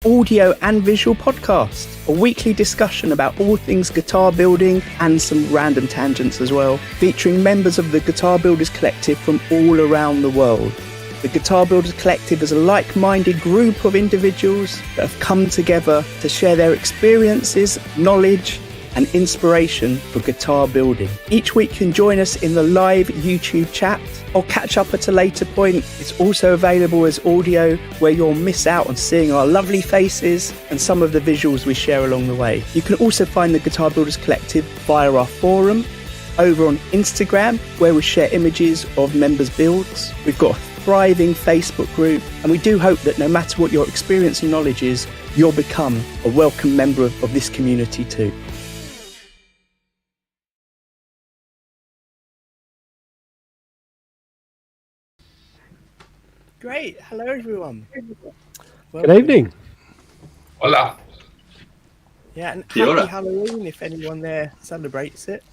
audio and visual podcast, a weekly discussion about all things guitar building and some random tangents as well, featuring members of the Guitar Builders Collective from all around the world. The Guitar Builders Collective is a like-minded group of individuals that have come together to share their experiences, knowledge, and inspiration for guitar building. Each week you can join us in the live YouTube chat or catch up at a later point. It's also available as audio, where you'll miss out on seeing our lovely faces and some of the visuals we share along the way. You can also find the Guitar Builders Collective via our forum, over on Instagram, where we share images of members' builds. We've got a thriving Facebook group, and we do hope that no matter what your experience and knowledge is, you'll become a welcome member of this community too. Great. Hello, everyone. Good evening. Hola. Yeah, and happy Halloween if anyone there celebrates it.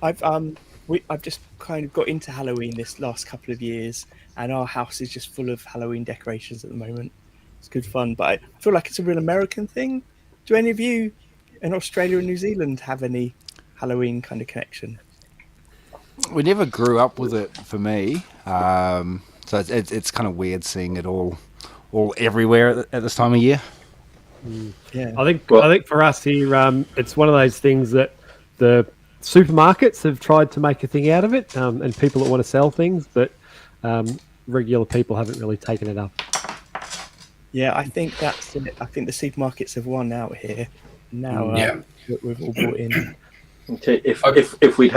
I've just kind of got into Halloween this last couple of years, and our house is just full of Halloween decorations at the moment. It's good fun, but I feel like it's a real American thing. Do any of you in Australia and New Zealand have any Halloween kind of connection? We never grew up with it for me. So it's kind of weird seeing it all everywhere at this time of year. Yeah, I think for us here, it's one of those things that the supermarkets have tried to make a thing out of it, and people that want to sell things, but regular people haven't really taken it up. Yeah, I think that's it. I think the supermarkets have won out here. Now we've all bought in. Okay, if we'd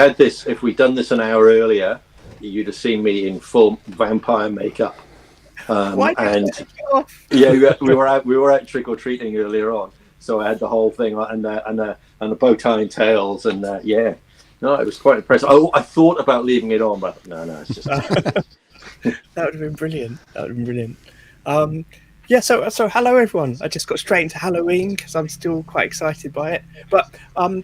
done this an hour earlier, you'd have seen me in full vampire makeup. And yeah, we were out trick or treating earlier on, so I had the whole thing and the bow tie and tails, and it was quite impressive. I thought about leaving it on, but no, it's just that would have been brilliant. So hello everyone. I just got straight into Halloween because I'm still quite excited by it. But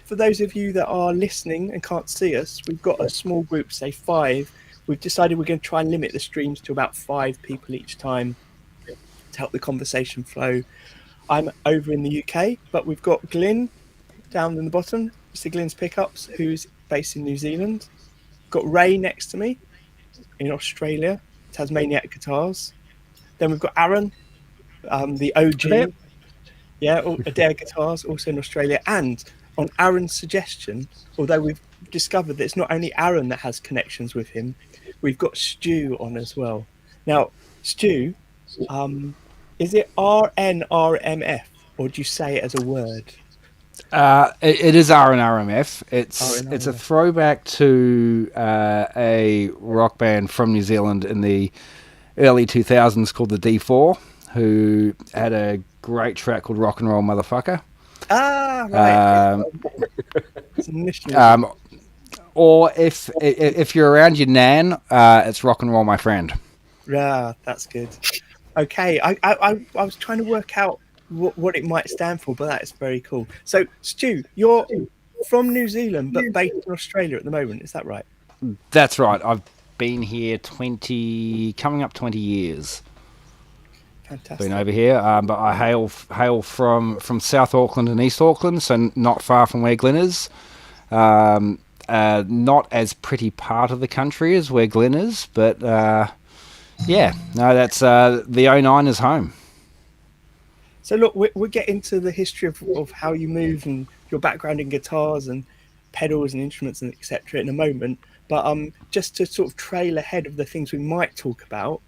for those of you that are listening and can't see us, we've got a small group, say 5. We've decided we're going to try and limit the streams to about 5 people each time to help the conversation flow. I'm over in the UK, but we've got Glyn down in the bottom, Mr. Glyn's Pickups, who's based in New Zealand. Got Ray next to me in Australia, Tasmaniak Guitars. Then we've got Arran, the OG. Adair Guitars, also in Australia. And on Arran's suggestion, although we've discovered that it's not only Arran that has connections with him, we've got Stu on as well. Now, Stu, is it RNRMF, or do you say it as a word? It is RNRMF. It's RNRMF. It's a throwback to a rock band from New Zealand in the early 2000s called the D4, who had a great track called Rock and Roll Motherfucker. Ah, right. Or if you're around your nan, it's Rock and Roll My Friend. Yeah, that's good. Okay, I was trying to work out what it might stand for, but that is very cool. So, Stu, you're from New Zealand, but based in Australia at the moment. Is that right? That's right. I've been here coming up 20 years. Fantastic. Been over here, but I hail from South Auckland and East Auckland, so not far from where Glyn is. Not as pretty part of the country as where Glyn is, but that's the 09 is home. So look, we'll get into the history of how you move and your background in guitars and pedals and instruments and etc. in a moment. But just to sort of trail ahead of the things we might talk about,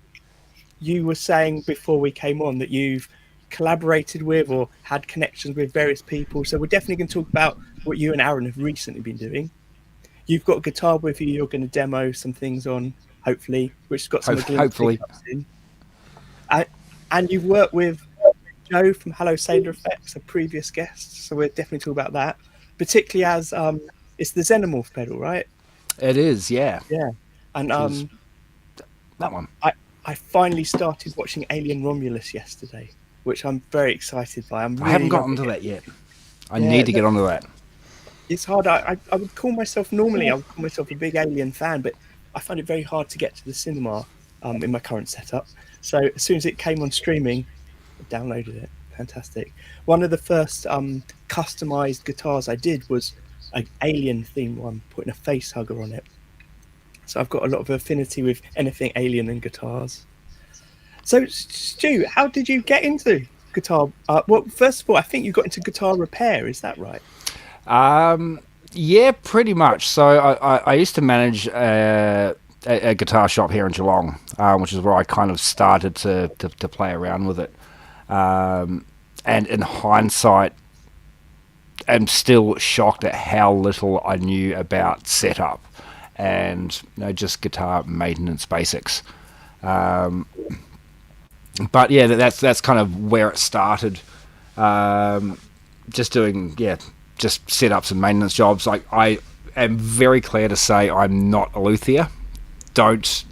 you were saying before we came on that you've collaborated with or had connections with various people. So we're definitely going to talk about what you and Arran have recently been doing. You've got a guitar with you you're going to demo some things on, hopefully, which has got some hopefully in. And you've worked with Joe from Hello Sailor Effects, a previous guest, so we're definitely talking about that, particularly as it's the Xenomorph pedal, right? It is, yeah. And that one. I finally started watching Alien Romulus yesterday, which I'm very excited by. I haven't gotten to that yet. I need to get onto that. It's hard. I would call myself a big Alien fan, but I find it very hard to get to the cinema in my current setup. So as soon as it came on streaming, I downloaded it. fantastic. One of the first customized guitars I did was an alien themed one, putting a face hugger on it. So I've got a lot of affinity with anything alien and guitars. So Stu, how did you get into guitar? Well, first of all, I think you got into guitar repair. Is that right? Yeah, pretty much. So I used to manage a guitar shop here in Geelong, which is where I kind of started to play around with it. And in hindsight, I'm still shocked at how little I knew about setup and just guitar maintenance basics. But yeah, that's kind of where it started. Just doing just setups and maintenance jobs. Like, I am very clear to say I'm not a luthier. Don't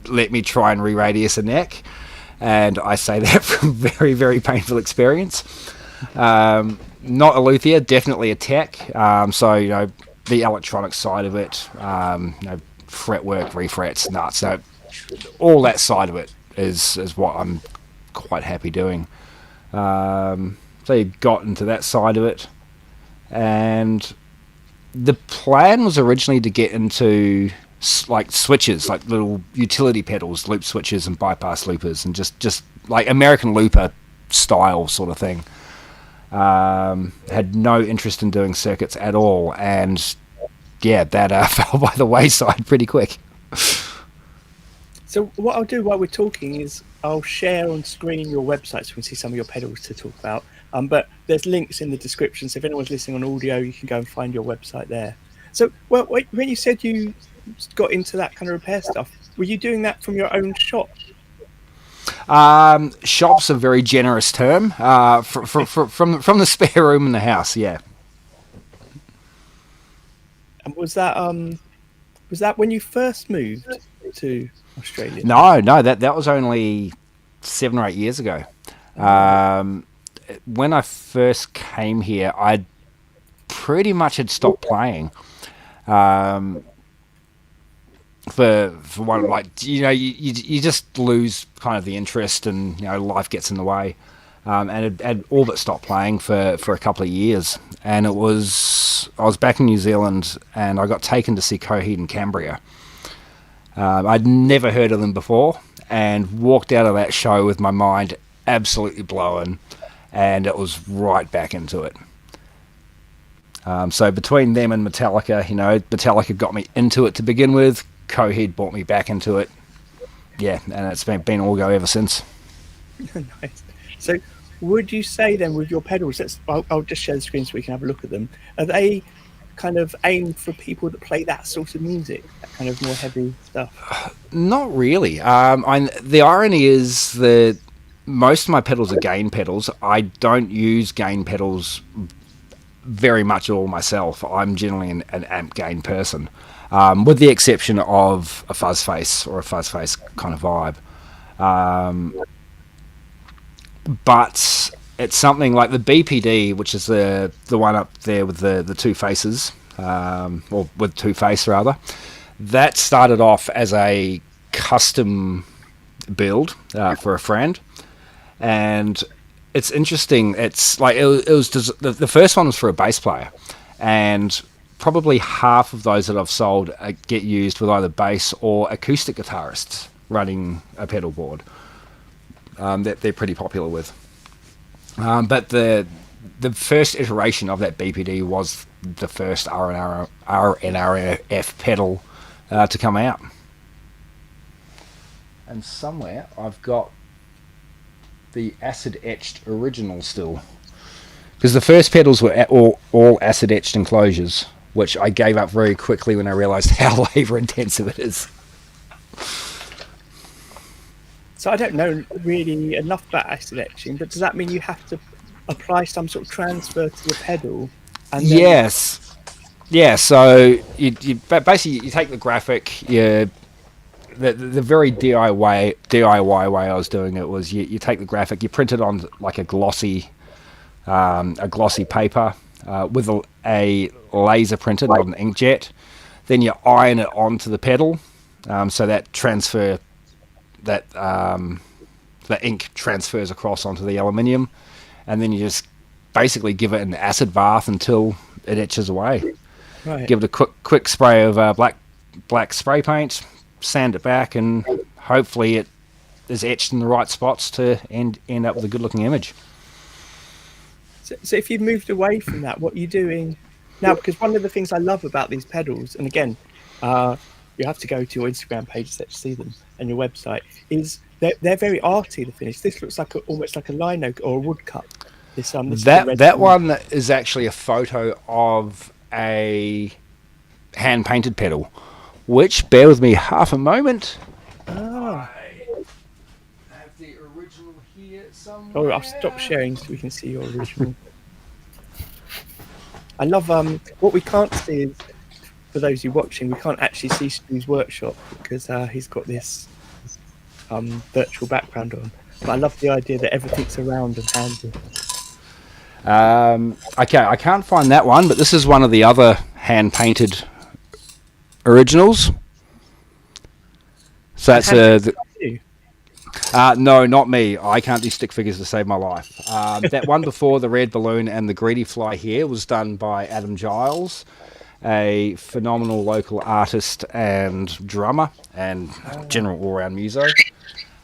let me try and re-radius a neck. And I say that from very, very painful experience. Not a luthier, definitely a tech. So, the electronic side of it, fretwork, refrets, nuts, all that side of it is what I'm quite happy doing. So you got into that side of it. And the plan was originally to get into like switches, like little utility pedals, loop switches and bypass loopers, and just like American looper style sort of thing. Had no interest in doing circuits at all, and yeah, that fell by the wayside pretty quick. So what I'll do while we're talking is I'll share on screen your website so we can see some of your pedals to talk about. But there's links in the description, so if anyone's listening on audio, you can go and find your website there. So, well, when you said you got into that kind of repair stuff, were you doing that from your own shop? Shop's a very generous term. From the spare room in the house, yeah. And was that when you first moved to Australia? No, that was only 7 or 8 years ago. When I first came here, I pretty much had stopped playing. For one, like, you just lose kind of the interest, and life gets in the way. And had all but stopped playing for a couple of years. And I was back in New Zealand, and I got taken to see Coheed in Cambria. I'd never heard of them before, and walked out of that show with my mind absolutely blown, and it was right back into it. So between them and Metallica, Metallica got me into it to begin with. Coheed brought me back into it. Yeah, and it's been all go ever since. Nice. So would you say then with your pedals, I'll just share the screen so we can have a look at them, are they kind of aimed for people that play that sort of music, that kind of more heavy stuff? Not really. The irony is that most of my pedals are gain pedals. I don't use gain pedals very much all myself. I'm generally an amp gain person, with the exception of a fuzz face or a fuzz face kind of vibe. But it's something like the BPD, which is the one up there with the two faces, or with two face rather. That started off as a custom build for a friend, and it's interesting. It's like it was the first one was for a bass player, and probably half of those that I've sold get used with either bass or acoustic guitarists running a pedal board. That they're pretty popular with. But the first iteration of that BPD was the first RNRMF pedal to come out. And somewhere I've got the acid etched original still, because the first pedals were all acid etched enclosures, which I gave up very quickly when I realized how labor intensive it is. So I don't know really enough about acid etching, but does that mean you have to apply some sort of transfer to the pedal? And then... Yes. Yeah, so you basically you take the graphic, the very DIY way I was doing it was you take the graphic, you print it on like a glossy paper with a laser printer, not an inkjet. Then you iron it onto the pedal, so that the ink transfers across onto the aluminium, and then you just basically give it an acid bath until it etches away. Right. Give it a quick spray of black spray paint, sand it back, and hopefully it is etched in the right spots to end up with a good looking image. So if you've moved away from that, what are you doing now? Because one of the things I love about these pedals, and again, you have to go to your Instagram page to see them, and your website, is they're very arty, the finish. This looks like almost like a lino or a woodcut. That one is actually a photo of a hand painted pedal, which, bear with me half a moment. Ah. I have the original here somewhere. Oh, I'll stop sharing so we can see your original. I love what we can't see is, for those of you watching, we can't actually see Stu's workshop because he's got this virtual background on. But I love the idea that everything's around and handy. Okay, I can't find that one, but this is one of the other hand painted originals. So that's no, not me. I can't do stick figures to save my life. That one before, the red balloon and the greedy fly here, was done by Adam Giles, a phenomenal local artist and drummer and general all-round muso.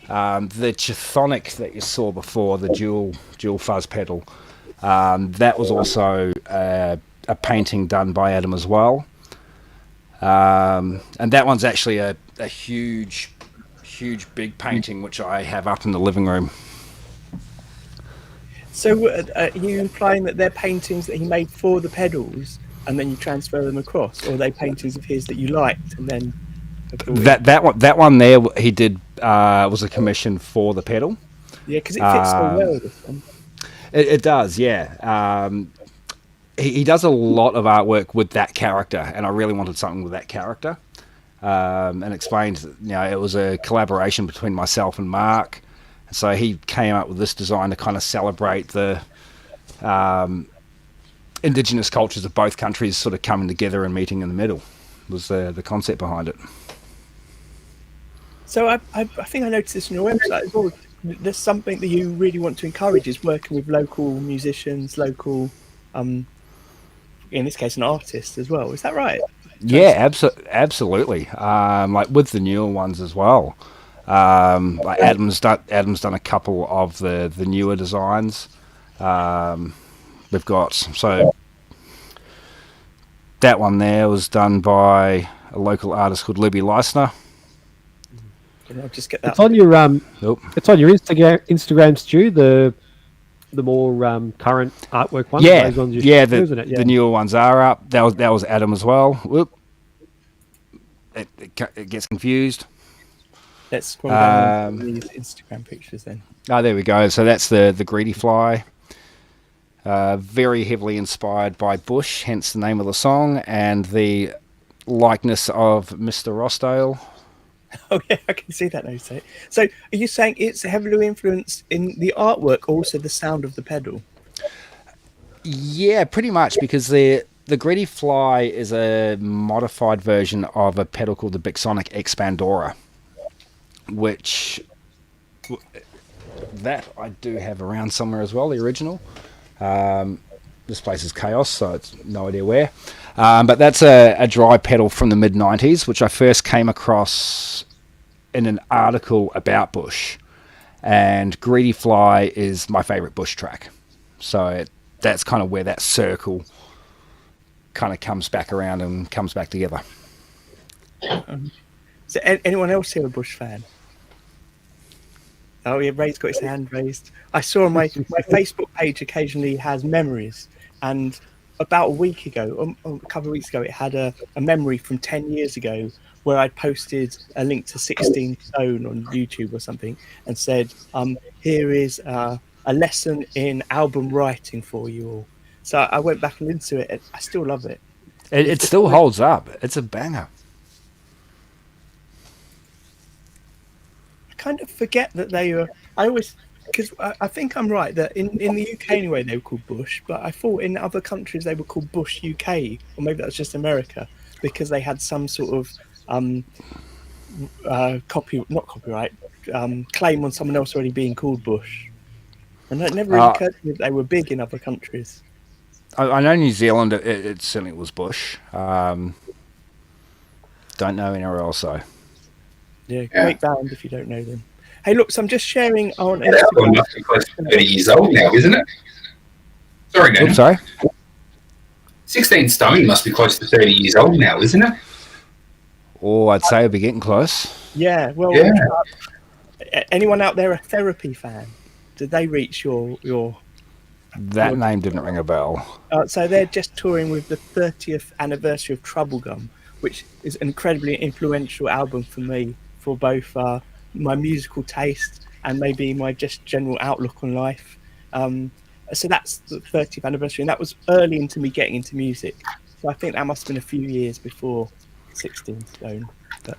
The Chthonic that you saw before, the dual fuzz pedal, that was also a painting done by Adam as well. And that one's actually a huge big painting which I have up in the living room. So are you implying that they're paintings that he made for the pedals and then you transfer them across, or are they paintings of his that you liked and then that one there he did was a commission for the pedal? Yeah, because it fits so well, this one. It does, yeah. He does a lot of artwork with that character, and I really wanted something with that character. And explained, it was a collaboration between myself and Mark. So he came up with this design to kind of celebrate the indigenous cultures of both countries sort of coming together and meeting in the middle. Was the concept behind it. So I think I noticed this on your website as well. There's something that you really want to encourage is working with local musicians, local, in this case, an artist as well. Is that right? Yeah, absolutely. Like with the newer ones as well. Like Adam's done a couple of the newer designs. We've got, so that one there was done by a local artist called Libby Leisner. I'll just get that. It's on your It's on your Instagram, Stu. The more current artwork ones. Yeah, those ones the newer ones are up. That was Adam as well. Whoop. It gets confused. Let's scroll down these Instagram pictures then. Oh, there we go. So that's the greedy fly. Very heavily inspired by Bush, hence the name of the song, and the likeness of Mr. Rossdale. Oh yeah, I can see that now. So are you saying it's heavily influenced in the artwork, also the sound of the pedal? Yeah, pretty much, because the Greedy Fly is a modified version of a pedal called the Bixonic Expandora, which that I do have around somewhere as well, the original. This place is chaos, so it's no idea where. But that's a dry pedal from the mid-90s, which I first came across in an article about Bush. And Greedy Fly is my favourite Bush track. So that's kind of where that circle kind of comes back around and comes back together. Is there anyone else here a Bush fan? Oh yeah, Ray's got his hand raised. I saw on my Facebook page occasionally has memories, and about a week ago, a couple of weeks ago, it had a memory from 10 years ago where I posted a link to 16 Stone on YouTube or something and said, here is a lesson in album writing for you all. So I went back and into it, and I still love it. It still holds up. It's a banger. I kind of forget that they were. Because I think I'm right that in the UK anyway they were called Bush, but I thought in other countries they were called Bush UK, or maybe that was just America, because they had some sort of claim on someone else already being called Bush. And it never really occurred to me that they were big in other countries. I know New Zealand, it certainly was Bush. Don't know anywhere else, though. Yeah, great band if you don't know them. Hey, look, so I'm just sharing on That album must be close to 30 years old now, isn't it? Sorry, Dan. Oops, sorry? 16 Stone must be close to 30 years old now, isn't it? Oh, I'd say it'd be getting close. Yeah, well, anyone out there a Therapy fan? Did they reach your That name didn't ring a bell. So they're just touring with the 30th anniversary of Troublegum, which is an incredibly influential album for me, for both my musical taste and maybe my just general outlook on life. So that's the 30th anniversary, and that was early into me getting into music. So I think that must have been a few years before 16 Stone. But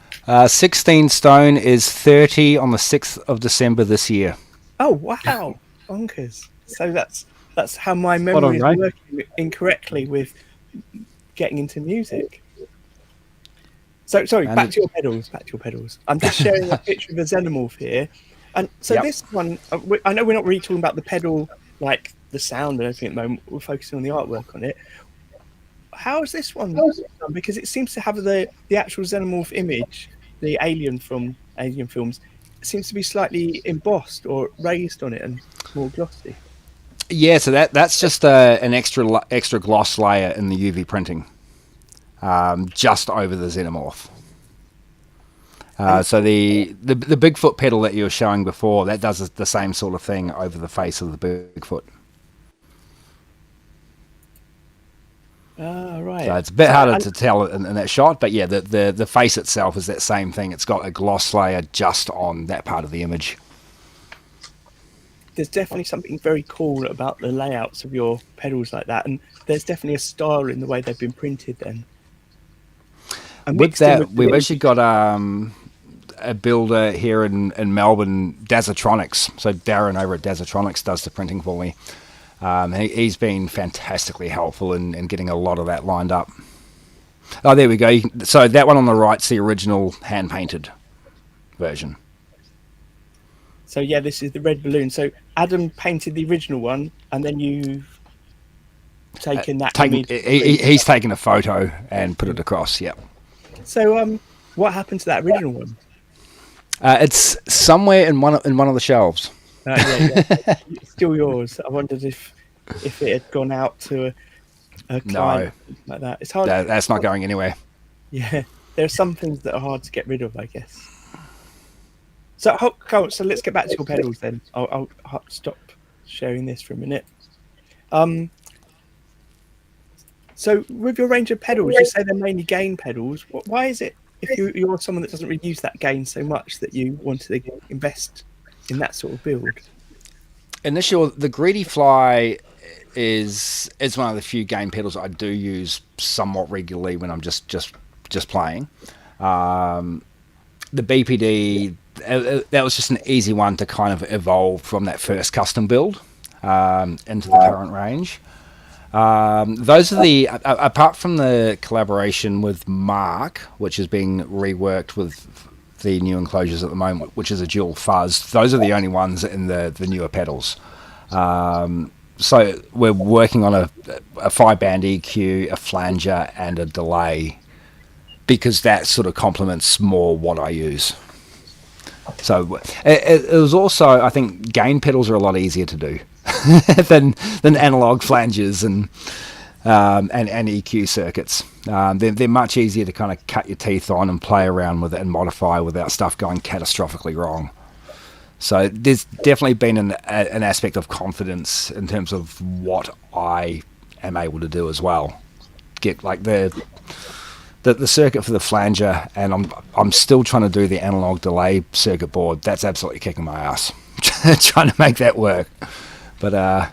16 Stone is 30 on the 6th of December this year. Oh, wow. Bonkers. So that's how my memory is working incorrectly with getting into music. So, sorry, back to your pedals. I'm just sharing a picture of a Xenomorph here. And so this one, I know we're not really talking about the pedal, like the sound and everything at the moment. We're focusing on the artwork on it. How is this one done? Because it seems to have the actual Xenomorph image, the alien from Alien films, seems to be slightly embossed or raised on it and more glossy. Yeah, so that's just an extra gloss layer in the UV printing, just over the Xenomorph. So the Bigfoot pedal that you were showing before, that does the same sort of thing over the face of the Bigfoot. Right. So it's a bit harder to tell in that shot, but yeah, the face itself is that same thing. It's got a gloss layer just on that part of the image. There's definitely something very cool about the layouts of your pedals like that, and there's definitely a style in the way they've been printed then. And with that, we've actually got a builder here in Melbourne, Dazatronics. So Darren over at Dazatronics does the printing for me. He's been fantastically helpful in getting a lot of that lined up. Oh, there we go. So that one on the right's the original hand-painted version. So yeah, this is the red balloon. So Adam painted the original one, and then you've taken that image. He's taken a photo and put it across. Yep. So what happened to that original one? It's somewhere in one of the shelves. Yeah. It's still yours. I wondered if it had gone out to a client like that. It's hard. That's not going anywhere. Yeah, there are some things that are hard to get rid of, I guess. So let's get back to your pedals then. I'll stop sharing this for a minute. So with your range of pedals, you say they're mainly gain pedals. Why is it, if you're someone that doesn't really use that gain so much, that you wanted to invest in that sort of build? Initially, the Greedy Fly is one of the few gain pedals I do use somewhat regularly when I'm just playing. The BPD, that was just an easy one to kind of evolve from that first custom build into the current range. Those are apart from the collaboration with Mark, which is being reworked with the new enclosures at the moment, which is a dual fuzz. Those are the only ones in the newer pedals. So we're working on a 5-band EQ, a flanger, and a delay, because that sort of complements more what I use. So it was also, I think, gain pedals are a lot easier to do than analog flanges and EQ circuits. They're much easier to kind of cut your teeth on and play around with it and modify without stuff going catastrophically wrong. So there's definitely been an aspect of confidence in terms of what I am able to do as well. Get like the circuit for the flanger, and I'm still trying to do the analog delay circuit board. That's absolutely kicking my ass trying to make that work. But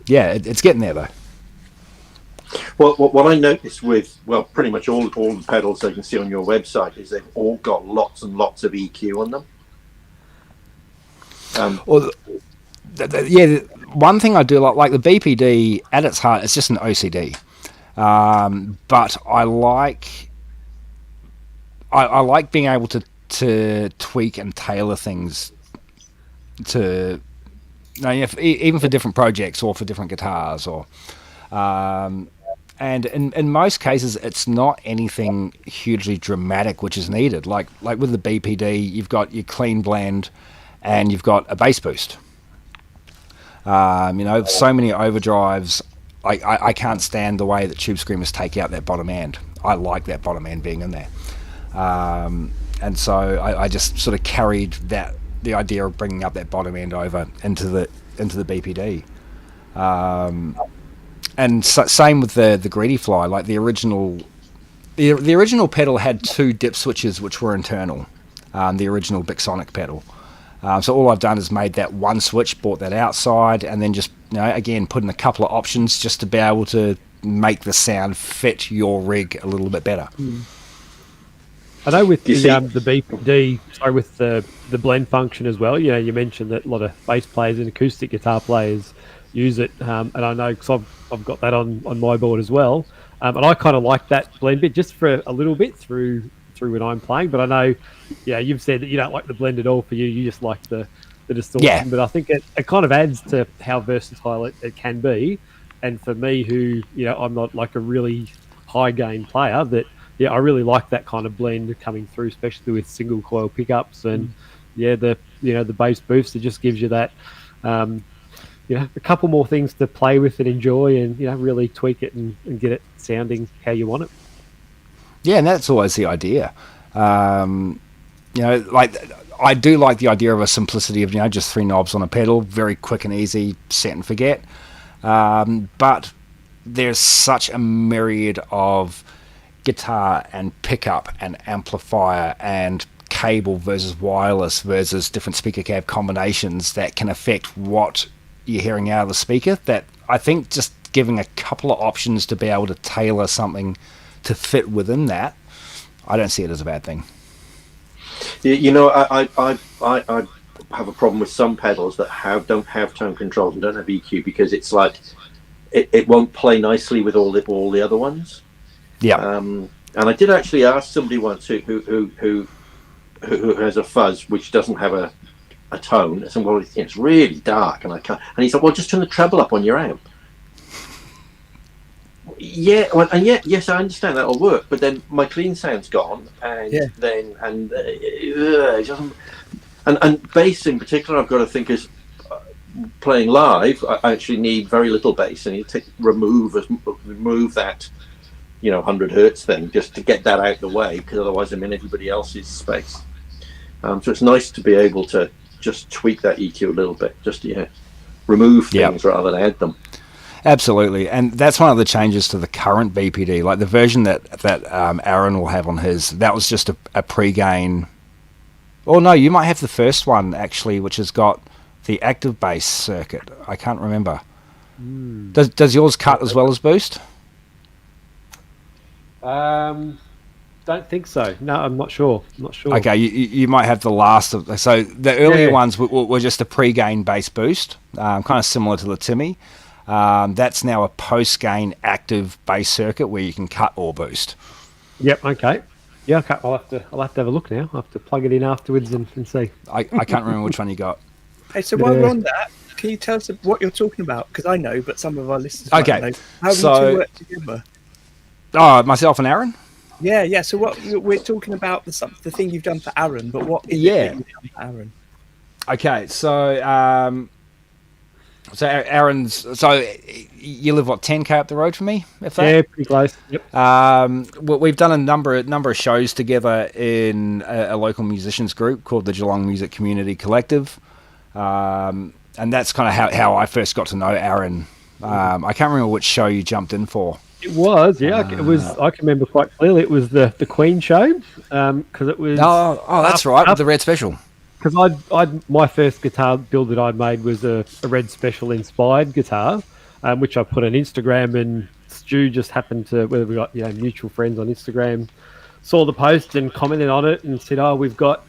yeah, it's getting there though. Well, what I noticed with pretty much all the pedals that you can see on your website is they've all got lots and lots of EQ on them. One thing I do like the BPD at its heart, it's just an OCD. But I like being able to tweak and tailor things to even for different projects or for different guitars, or and in most cases, it's not anything hugely dramatic which is needed. Like with the BPD, you've got your clean blend, and you've got a bass boost. So many overdrives. I can't stand the way that Tube Screamers take out that bottom end. I like that bottom end being in there, and so I just sort of carried the idea of bringing up that bottom end over into the BPD. And same with the Greedy Fly. Like the original pedal had 2 dip switches which were internal. The original Big Sonic pedal. So all I've done is made that one switch, bought that outside, and then just again put in a couple of options just to be able to make the sound fit your rig a little bit better. I know with the BPD, with the blend function as well. You mentioned that a lot of bass players and acoustic guitar players use it, and I know because I've got that on my board as well, and I kind of like that blend bit just for a little bit through when I'm playing. But I know, you've said that you don't like the blend at all. For you just like the distortion. Yeah. But I think it kind of adds to how versatile it can be. And for me, who I'm not like a really high gain player, that I really like that kind of blend coming through, especially with single coil pickups and the bass boost. It just gives you that. A couple more things to play with and enjoy, and really tweak it and get it sounding how you want it. Yeah, and that's always the idea. Like I do like the idea of a simplicity of just 3 knobs on a pedal, very quick and easy, set and forget. But there's such a myriad of guitar and pickup and amplifier and cable versus wireless versus different speaker cab combinations that can affect what you're hearing out of the speaker, that I think just giving a couple of options to be able to tailor something to fit within that, I don't see it as a bad thing. I have a problem with some pedals that don't have tone controls and don't have EQ, because it's like it won't play nicely with all the other ones. Yeah. And I did actually ask somebody once who has a fuzz which doesn't have a tone. I said, well, it's really dark and I can't. And he said, well, just turn the treble up on your amp. Yeah, well, and yes, I understand that'll work, but then my clean sound's gone, and then it doesn't. And bass in particular, I've got to think is playing live. I actually need very little bass, and you remove that 100 hertz thing just to get that out of the way, because otherwise I'm in everybody else's space. So it's nice to be able to just tweak that EQ a little bit, just to remove things rather than add them. Absolutely, and that's one of the changes to the current BPD. Like the version that Arran will have on his, that was just a pre-gain. Oh no, you might have the first one actually, which has got the active bass circuit. I can't remember. Does yours cut as well as boost? Don't think so. No, I'm not sure. Okay, you might have the last of. So the earlier ones were just a pre-gain bass boost, kind of similar to the Timmy. That's now a post-gain active bass circuit where you can cut or boost. Yep. Okay. Yeah. Okay. I'll have to have a look now. I'll have to plug it in afterwards and see. I can't remember which one you got. Hey, so while we're on that, can you tell us what you're talking about? Because I know, but some of our listeners might know. How do you two work together? Oh, myself and Arran? Yeah. So what we're talking about the thing you've done for Arran, but what is it that you've done for Arran? Okay, so Aaron's. So you live 10k up the road from me? Yeah, pretty close. Yep. We've done a number of shows together in a local musicians group called the Geelong Music Community Collective, and that's kind of how I first got to know Arran. I can't remember which show you jumped in for. It was, it was. I can remember quite clearly. It was the Queen show, because it was. Oh, that's right, with the Red Special. Because my first guitar build that I made was a Red Special inspired guitar, which I put on Instagram, and Stu just happened to, whether we got mutual friends on Instagram, saw the post and commented on it and said, "Oh, we've got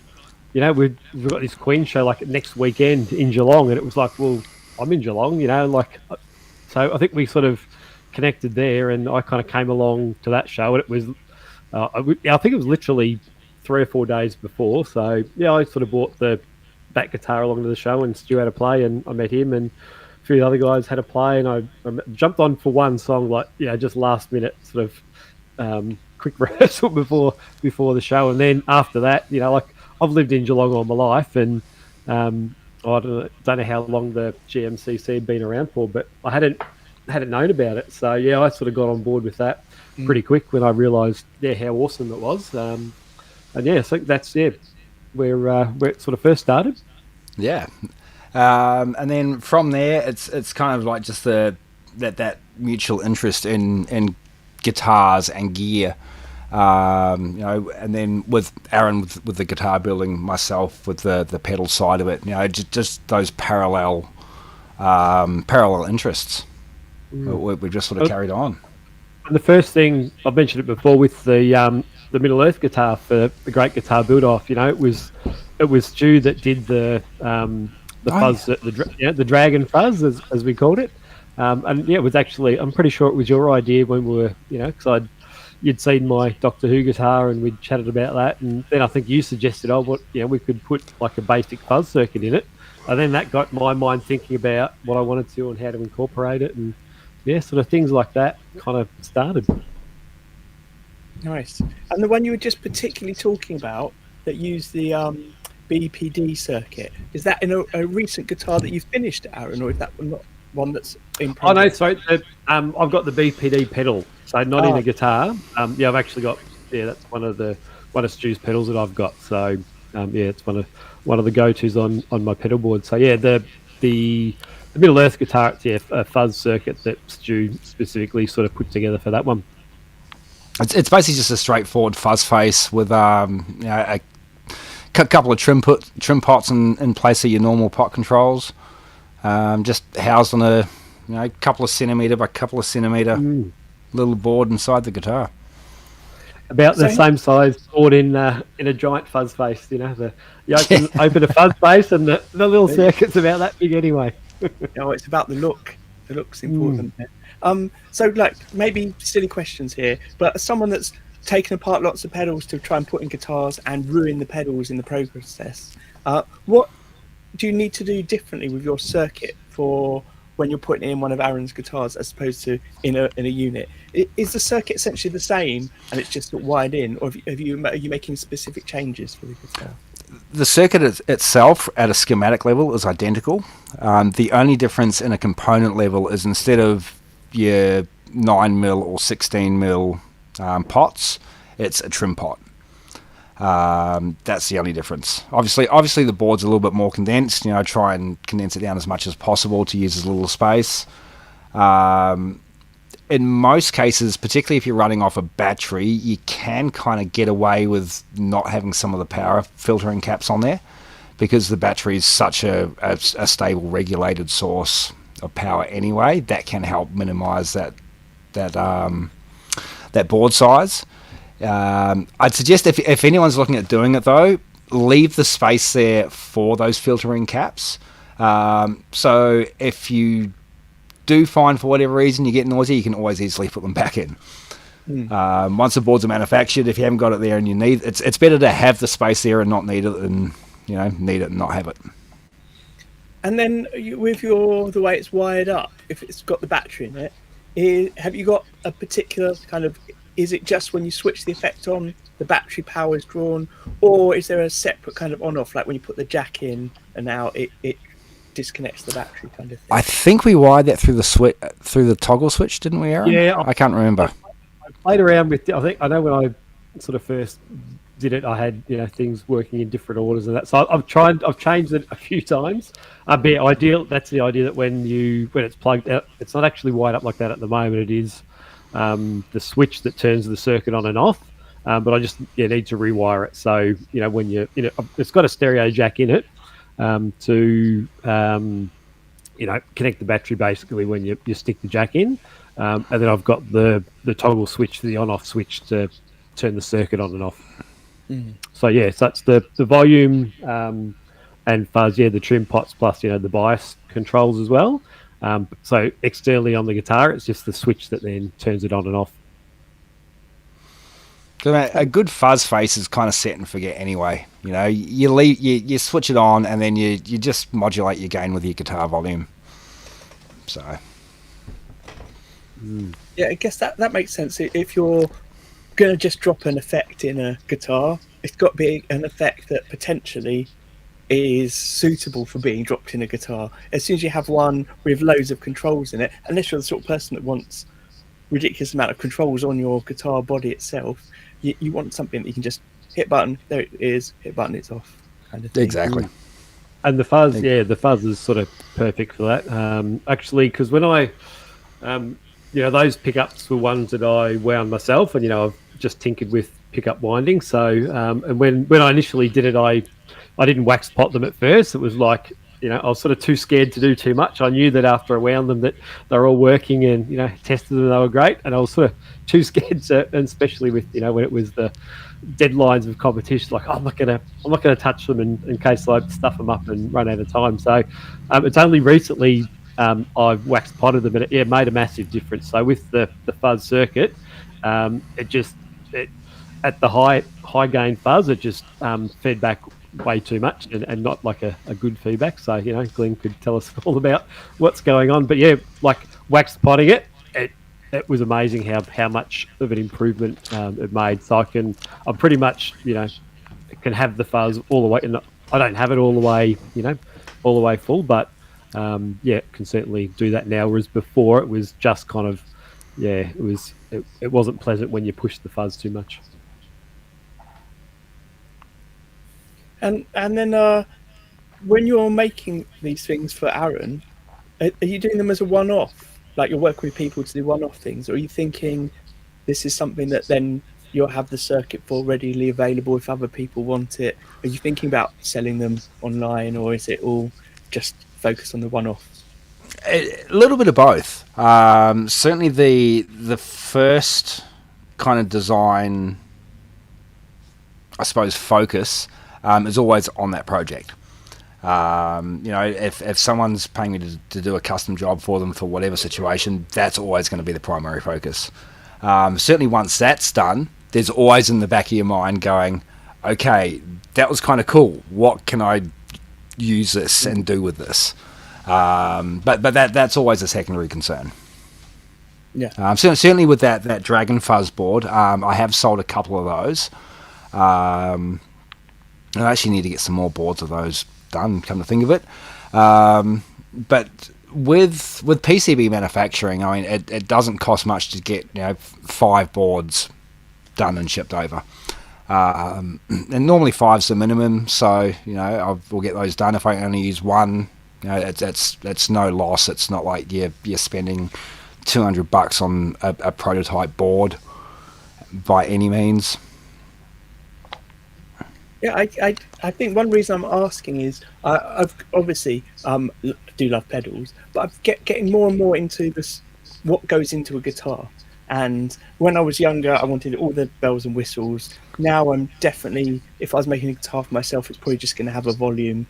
this Queen show like next weekend in Geelong," and it was like, well, I'm in Geelong, so I think we sort of connected there, and I kind of came along to that show, and it was, I think it was literally 3 or 4 days before. So I sort of bought the back guitar along to the show, and Stu had a play, and I met him, and a few of the other guys had a play, and I jumped on for one song, like just last minute sort of quick rehearsal before the show, and then after that, like I've lived in Geelong all my life, and I don't know how long the GMCC had been around for, but I hadn't known about it. So I sort of got on board with that pretty quick when I realised how awesome it was. And so that's where it sort of first started. Yeah, and then from there, it's kind of like just that mutual interest in guitars and gear. And then with Arran with the guitar building, myself with the pedal side of it, just those parallel interests. We've just sort of carried on. And the first thing I've mentioned it before with the Middle Earth guitar for the Great Guitar Build Off, it was Stu that did the fuzz, the dragon fuzz as we called it, and it was actually, I'm pretty sure it was your idea when we were, because you'd seen my Doctor Who guitar and we'd chatted about that, and then I think you suggested, we could put like a basic fuzz circuit in it, and then that got my mind thinking about what I wanted to and how to incorporate it, and sort of things like that kind of started. Nice. And the one you were just particularly talking about that used the BPD circuit, is that in a recent guitar that you've finished, Arran, or is that not one that's in progress? Oh no, sorry, I've got the BPD pedal, so not in a guitar. I've actually got that's one of Stu's pedals that I've got. So it's one of the go-tos on my pedal board. So the Middle Earth guitar, it's a fuzz circuit that Stu specifically sort of put together for that one. It's basically just a straightforward fuzz face with a couple of trim pots in place of your normal pot controls, just housed on a couple of centimetre by couple of centimetre little board inside the guitar. About the same size board in a giant fuzz face. You open a fuzz face, and the little circuit's about that big anyway. It's about the look. The look's important. So maybe silly questions here, but as someone that's taken apart lots of pedals to try and put in guitars and ruin the pedals in the process, what do you need to do differently with your circuit for when you're putting in one of Arran's guitars as opposed to in a unit? Is the circuit essentially the same and it's just wired in, or are you making specific changes for the guitar? The circuit itself at a schematic level is identical. The only difference in a component level is instead of your 9mm or 16mm pots, it's a trim pot. That's the only difference. Obviously the board's a little bit more condensed. Try and condense it down as much as possible to use as little space. In most cases, particularly if you're running off a battery, you can kind of get away with not having some of the power filtering caps on there, because the battery is such a stable, regulated source of power anyway. That can help minimize that board size. I'd suggest if anyone's looking at doing it though, leave the space there for those filtering caps. So if you do find for whatever reason you get noisy, you can always easily put them back in. Once the boards are manufactured, if you haven't got it there and you need it's better to have the space there and not need it than need it and not have it. And then with the way it's wired up, if it's got the battery in it, have you got a particular kind of, is it just when you switch the effect on, the battery power is drawn, or is there a separate kind of on-off, like when you put the jack in and now it disconnects the battery kind of thing? I think we wired that through the toggle switch, didn't we, Arran? Yeah, I can't remember. I played around with. I know when I sort of first did it, I had things working in different orders and that. So I've changed it a few times. But ideal. That's the idea that when it's plugged out, it's not actually wired up like that at the moment. It is the switch that turns the circuit on and off. But I just need to rewire it. So when it's got a stereo jack in it. To connect the battery basically when you stick the jack in, and then I've got the toggle switch, the on-off switch to turn the circuit on and off. So so that's the volume and fuzz, the trim pots plus the bias controls as well. So externally on the guitar, it's just the switch that then turns it on and off. A good fuzz face is kind of set and forget anyway. You know, you switch it on and then you just modulate your gain with your guitar volume. So, yeah, I guess that makes sense. If you're going to just drop an effect in a guitar, it's got to be an effect that potentially is suitable for being dropped in a guitar. As soon as you have one with loads of controls in it, unless you're the sort of person that wants ridiculous amount of controls on your guitar body itself, you want something that you can just hit button, there it is, hit button, it's off, kind of thing. Exactly. And the fuzz, the fuzz is sort of perfect for that. Actually, because when I, those pickups were ones that I wound myself, and I've just tinkered with pickup winding. So, and when I initially did it, I didn't wax pot them at first. It was like, I was sort of too scared to do too much. I knew that after I wound them that they were all working and, tested them, they were great. And I was sort of too scared to, and especially with, when it was the deadlines of competition, like, I'm not gonna touch them in case I stuff them up and run out of time. So it's only recently I've wax potted them, and it made a massive difference. So with the fuzz circuit, it at the high gain fuzz, it just fed back way too much and not like a good feedback. So Glyn could tell us all about what's going on, but like wax potting it was amazing how much of an improvement it made. So I'm pretty much can have the fuzz all the way, and I don't have it all the way full, but can certainly do that now, whereas before it was just kind of it wasn't pleasant when you pushed the fuzz too much. And then when you're making these things for Arran, are you doing them as a one-off? Like you're working with people to do one-off things, or are you thinking this is something that then you'll have the circuit for readily available if other people want it? Are you thinking about selling them online, or is it all just focused on the one-off? A little bit of both. Certainly the first kind of design, I suppose, focus is always on that project. If someone's paying me to do a custom job for them for whatever situation, that's always going to be the primary focus. Certainly once that's done, there's always in the back of your mind going, okay, that was kind of cool. What can I use this and do with this? But that's always a secondary concern. Yeah. Certainly with that Dragon Fuzz board, I have sold a couple of those. I actually need to get some more boards of those done, come to think of it. But with PCB manufacturing, I mean, it doesn't cost much to get 5 boards done and shipped over. And normally 5's the minimum, so we'll get those done. If I only use one, it's no loss. It's not like you're spending $200 on a prototype board by any means. Yeah, I think one reason I'm asking is I've obviously do love pedals, but I'm getting more and more into this, what goes into a guitar. And when I was younger, I wanted all the bells and whistles. Now I'm definitely, if I was making a guitar for myself, it's probably just going to have a volume,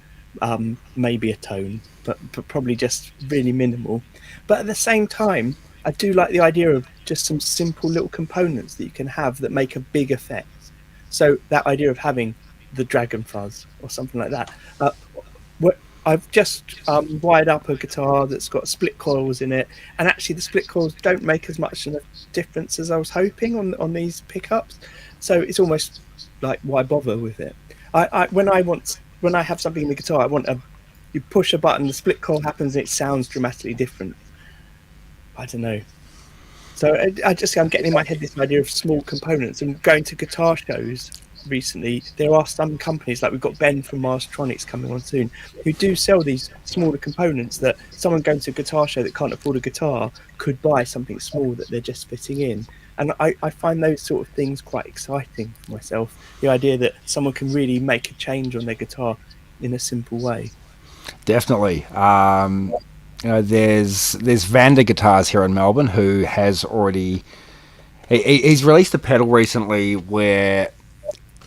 maybe a tone, but probably just really minimal. But at the same time, I do like the idea of just some simple little components that you can have that make a big effect. So that idea of having the Dragon Fuzz or something like that. I've just wired up a guitar that's got split coils in it, and actually the split coils don't make as much of a difference as I was hoping on these pickups. So it's almost like, why bother with it? When I have something in the guitar, you push a button, the split coil happens, and it sounds dramatically different. I don't know. So I'm getting in my head this idea of small components, and going to guitar shows recently, there are some companies, like we've got Ben from Marstronics coming on soon, who do sell these smaller components that someone going to a guitar show that can't afford a guitar could buy something small that they're just fitting in. And I find those sort of things quite exciting for myself, the idea that someone can really make a change on their guitar in a simple way. Definitely. There's Vander Guitars here in Melbourne who has already he's released a pedal recently where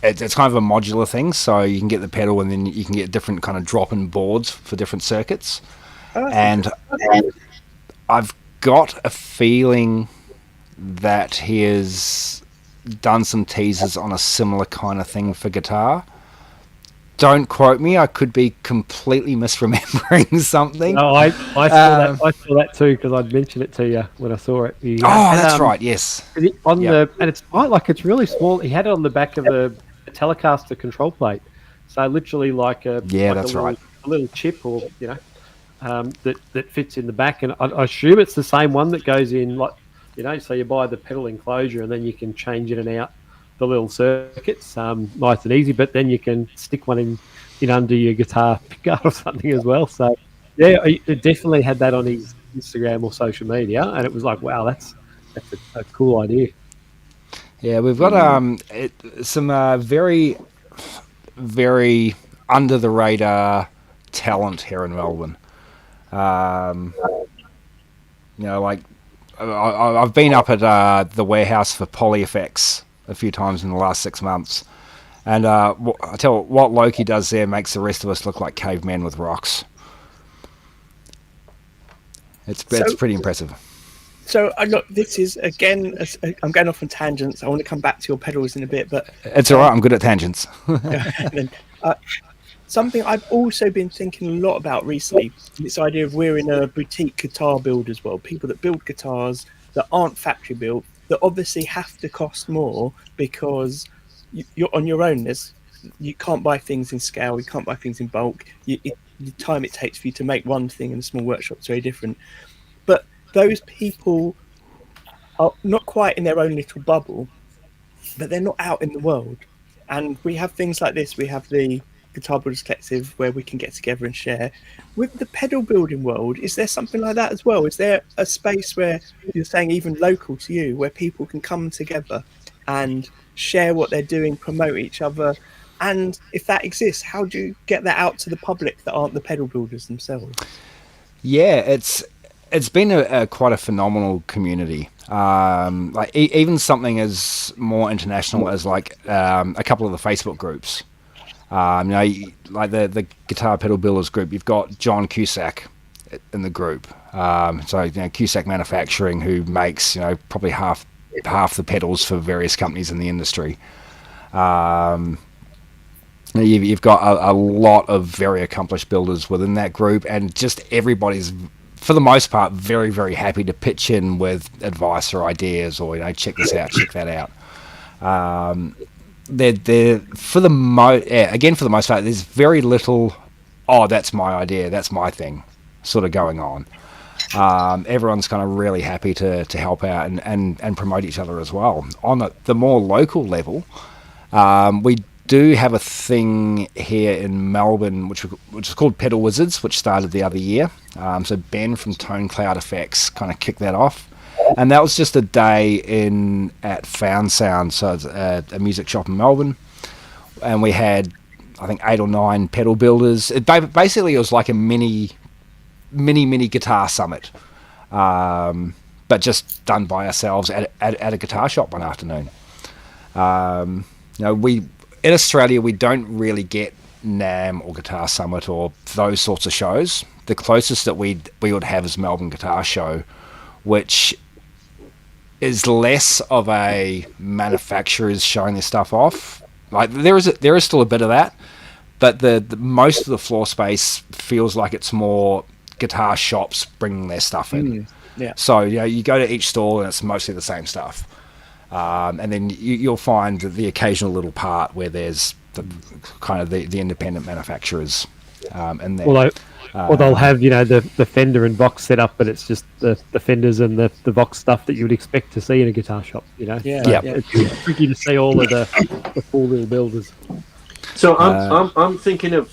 it's kind of a modular thing, so you can get the pedal and then you can get different kind of drop-in boards for different circuits. And I've got a feeling that he is done some teasers on a similar kind of thing for guitar. Don't quote me, I could be completely misremembering something. No, I saw that. I saw that too because I'd mentioned it to you when I saw it. That's right. Yes. And it's really small. He had it on the back of a Telecaster control plate, so literally like a little chip, or that fits in the back. And I assume it's the same one that goes in, like so you buy the pedal enclosure and then you can change it and out the little circuits, nice and easy. But then you can stick one in under your guitar pickguard or something as well. So yeah, it definitely had that on his Instagram or social media, and it was like, wow, that's a cool idea. Yeah, we've got some very, very under the radar talent here in Melbourne. Like I've been up at the warehouse for Poly Effects a few times in the last 6 months, and I tell you what Loki does there makes the rest of us look like cavemen with rocks. It's pretty impressive. So look, this is again. I'm going off on tangents. I want to come back to your pedals in a bit, but it's all right. I'm good at tangents. Something I've also been thinking a lot about recently, this idea of we're in a boutique guitar builders world. People that build guitars that aren't factory built, that obviously have to cost more because you're on your own. You can't buy things in scale. You can't buy things in bulk. The time it takes for you to make one thing in a small workshop is very different. But those people are not quite in their own little bubble, but they're not out in the world. And we have things like this. We have the Guitar Builders Collective where we can get together and share. With the pedal building world, is there something like that as well? Is there a space where you're saying even local to you, where people can come together and share what they're doing, promote each other? And if that exists, how do you get that out to the public that aren't the pedal builders themselves? Yeah, it's been quite a phenomenal community. Like even something as more international as like a couple of the Facebook groups. Like the Guitar Pedal Builders group, you've got John Cusack in the group. Cusack Manufacturing, who makes probably half the pedals for various companies in the industry. You've got a lot of very accomplished builders within that group, and just everybody's, for the most part, very, very happy to pitch in with advice or ideas, or check this out, check that out. For the most part, there's very little, that's my idea, that's my thing, sort of going on. Everyone's kind of really happy to help out and promote each other as well. On the more local level, we do have a thing here in Melbourne which is called Pedal Wizards, which started the other year. So Ben from Tone Cloud Effects kind of kicked that off. And that was just a day at Found Sound, so it's a music shop in Melbourne. And we had, I think, 8 or 9 pedal builders. Basically, it was like a mini guitar summit, but just done by ourselves at a guitar shop one afternoon. In Australia, we don't really get NAMM or Guitar Summit or those sorts of shows. The closest that we would have is Melbourne Guitar Show, which is less of a manufacturers showing their stuff off. Like there is still a bit of that, but the most of the floor space feels like it's more guitar shops bringing their stuff in. Yeah. So you go to each stall and it's mostly the same stuff, and then you'll find the occasional little part where there's the independent manufacturers in there. Or they'll have the Fender and Vox set up, but it's just the Fenders and the Vox stuff that you would expect to see in a guitar shop. It's tricky to see all of the full little builders. So I'm thinking of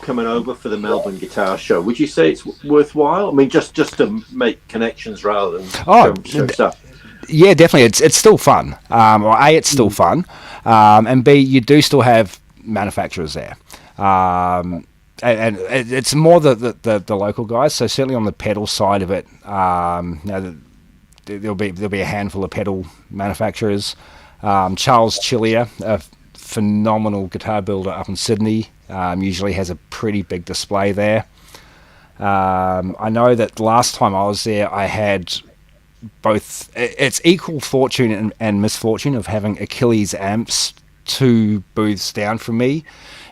coming over for the Melbourne Guitar Show. Would you say it's worthwhile? I mean, just to make connections rather than show stuff. Yeah, definitely. It's still fun. It's still fun, and B, you do still have manufacturers there. And it's more the local guys. So certainly on the pedal side of it, there'll be a handful of pedal manufacturers. Charles Chillier, a phenomenal guitar builder up in Sydney, usually has a pretty big display there. I know that last time I was there, I had both. It's equal fortune and misfortune of having Achilles amps 2 booths down from me,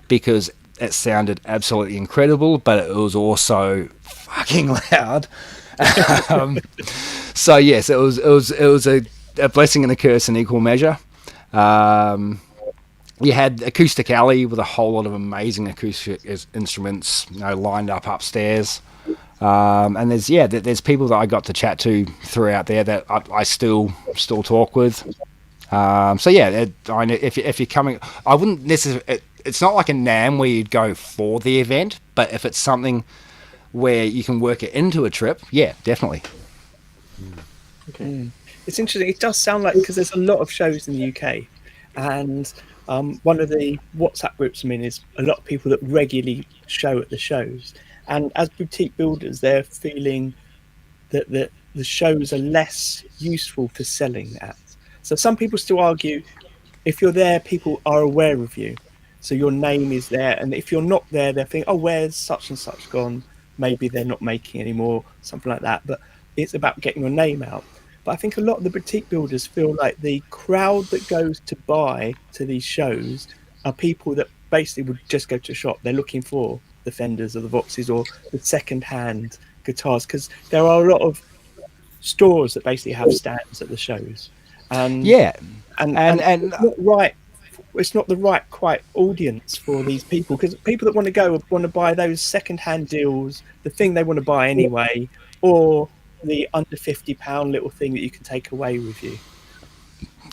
because it sounded absolutely incredible, but it was also fucking loud. So yes, it was a blessing and a curse in equal measure. You had Acoustic Alley with a whole lot of amazing acoustic instruments, lined up upstairs. And there's people that I got to chat to throughout there that I still talk with. If you're coming, I wouldn't necessarily. It's not like a NAMM where you'd go for the event, but if it's something where you can work it into a trip, yeah, definitely. Okay. It's interesting. It does sound like, because there's a lot of shows in the UK, and one of the WhatsApp groups I'm in is a lot of people that regularly show at the shows. And as boutique builders, they're feeling that the shows are less useful for selling at. So some people still argue, if you're there, people are aware of you. So your name is there. And if you're not there, they're thinking, oh, where's such and such gone? Maybe they're not making anymore, something like that. But it's about getting your name out. But I think a lot of the boutique builders feel like the crowd that goes to buy to these shows are people that basically would just go to a shop. They're looking for the Fenders or the Voxes or the second-hand guitars, because there are a lot of stores that basically have stands at the shows. And it's not the right quite audience for these people, because people that want to go want to buy those second-hand deals, the thing they want to buy anyway, or the under £50 little thing that you can take away with you.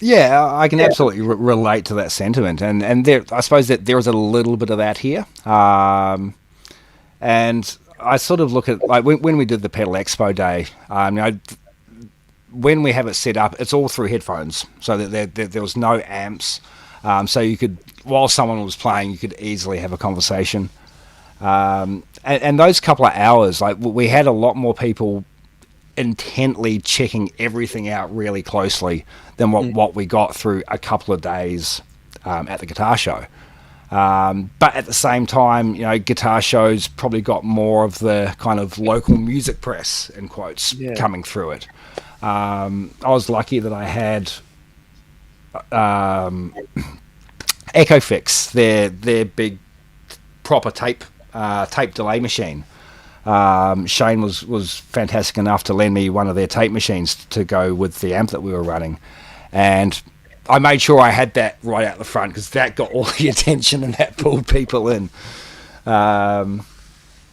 Yeah, I can absolutely relate to that sentiment, and there, I suppose that there is a little bit of that here. And I sort of look at, like, when we did the Pedal Expo Day, when we have it set up, it's all through headphones, so that there was no amps. So you could, while someone was playing, you could easily have a conversation. And those couple of hours, like, we had a lot more people intently checking everything out really closely than what we got through a couple of days at the guitar show. But at the same time, guitar shows probably got more of the kind of local music press, in quotes, coming through it. I was lucky that I had EchoFix, their big proper tape delay machine. Shane was fantastic enough to lend me one of their tape machines to go with the amp that we were running, and I made sure I had that right out the front, because that got all the attention and that pulled people in. But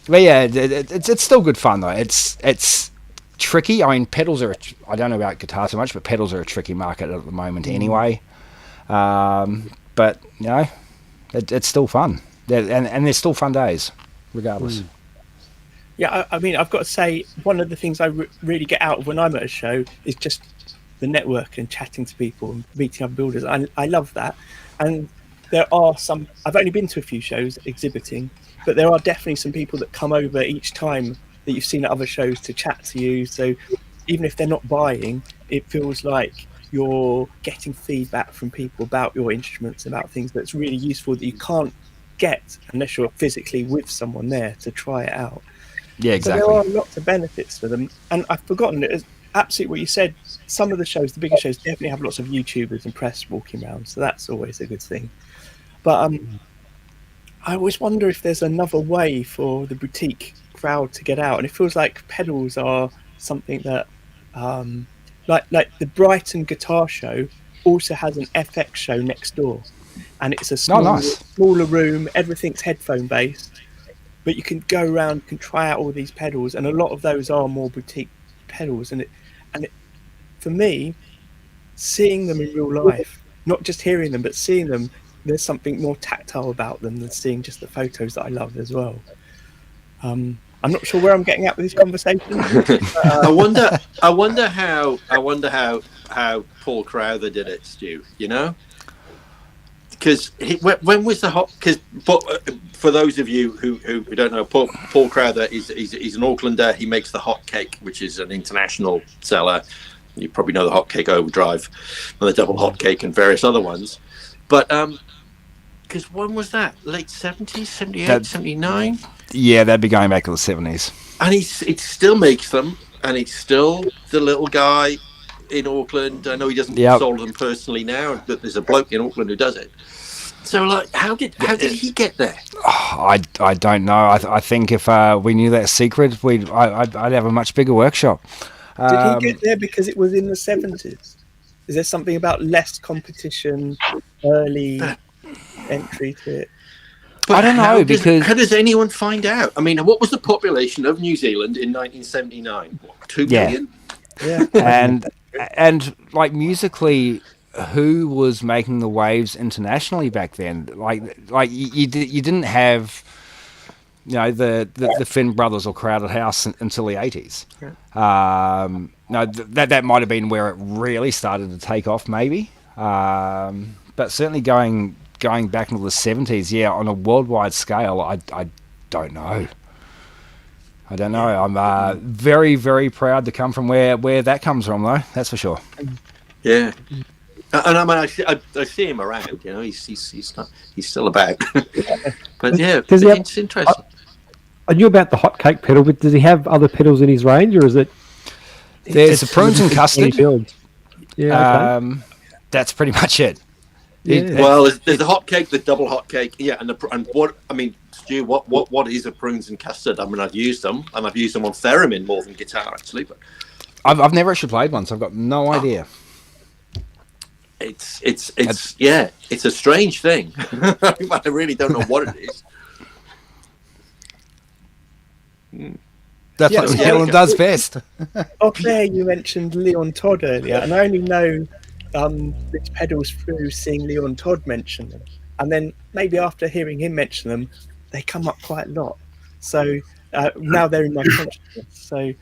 yeah, it's still good fun though. It's tricky. I mean, pedals are. I don't know about guitar so much, but pedals are a tricky market at the moment anyway. But it's still fun, and there's still fun days, regardless. Yeah, I mean, I've got to say, one of the things I really get out of when I'm at a show is just the network and chatting to people and meeting other builders. I love that. And there are some, I've only been to a few shows exhibiting, but there are definitely some people that come over each time that you've seen at other shows to chat to you. So even if they're not buying, it feels like you're getting feedback from people about your instruments, about things that's really useful that you can't get unless you're physically with someone there to try it out. Yeah, exactly. So there are lots of benefits for them. And I've forgotten, it was absolutely what you said. Some of the shows, the bigger shows, definitely have lots of YouTubers and press walking around. So that's always a good thing. But I always wonder if there's another way for the boutique crowd to get out. And it feels like pedals are something that, like the Brighton Guitar Show also has an FX show next door. And it's a smaller room, everything's headphone based. But you can go around, can try out all these pedals, and a lot of those are more boutique pedals. And it, for me, seeing them in real life, not just hearing them, but seeing them, there's something more tactile about them than seeing just the photos that I love as well. I'm not sure where I'm getting at with this conversation. I wonder how Paul Crowther did it, Stu. Because when was the hot? Because for those of you who don't know, Paul Crowther he's an Aucklander. He makes the Hot Cake, which is an international seller. You probably know the Hot Cake Overdrive and the Double Hot Cake and various other ones. But because when was that? Late 70s, 78, 79? Yeah, that'd be going back to the 70s. And he still makes them. and it's still the little guy in Auckland. I know he doesn't solve them personally now, but there's a bloke in Auckland who does it. So, like, how did he get there? I don't know. I think if we knew that secret, I'd have a much bigger workshop. Did he get there because it was in the 70s? Is there something about less competition, early entry to it? But I don't know, because how does anyone find out? I mean, what was the population of New Zealand in 1979? What, 2 million? Yeah. and like musically, who was making the waves internationally back then? Like you didn't have, the Finn Brothers or Crowded House until the 80s. No, that might have been where it really started to take off, maybe. But certainly going back into the 70s, on a worldwide scale, I don't know. I don't know. I'm very, very proud to come from where that comes from, though. That's for sure. Yeah. And I mean, I see him around. He's still about. But yeah, it's interesting. I knew about the hotcake pedal, but does he have other pedals in his range, or is it? There's the prunes and custard. Yeah, okay. That's pretty much it. Well, there's the hotcake, the double hotcake, and what I mean, Stu, what is a prunes and custard? I mean, I've used them, and I've used them on theremin more than guitar actually, but I've never actually played one, so I've got no idea. It's a strange thing. I really don't know what it is. That's what Helen does best. Up there, you mentioned Leon Todd earlier, and I only know these pedals through seeing Leon Todd mention them, and then maybe after hearing him mention them, they come up quite a lot. So now they're in my consciousness. So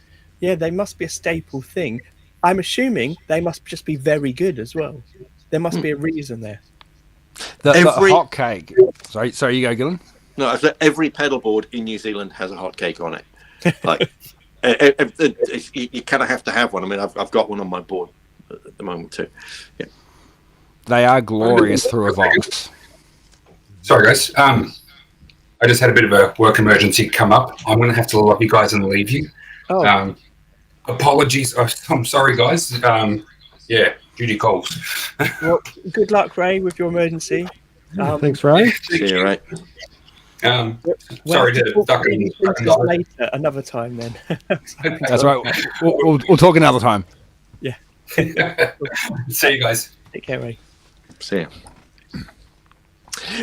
yeah, they must be a staple thing. I'm assuming they must just be very good as well. There must be a reason there. The hot cake. Sorry, you go, Glyn. No, every pedal board in New Zealand has a hot cake on it. Like, you kind of have to have one. I mean, I've got one on my board at the moment too. Yeah, they are glorious through a Vox. Sorry, guys. I just had a bit of a work emergency come up. I'm going to have to love you guys and leave you. Oh. Apologies. I'm sorry, guys. Duty calls. Well, good luck, Ray, with your emergency. Thanks, Ray. See you, Ray. Sorry to duck in. Later, another time then. That's right. We'll talk another time. Yeah. See you guys. Take care, Ray. See you.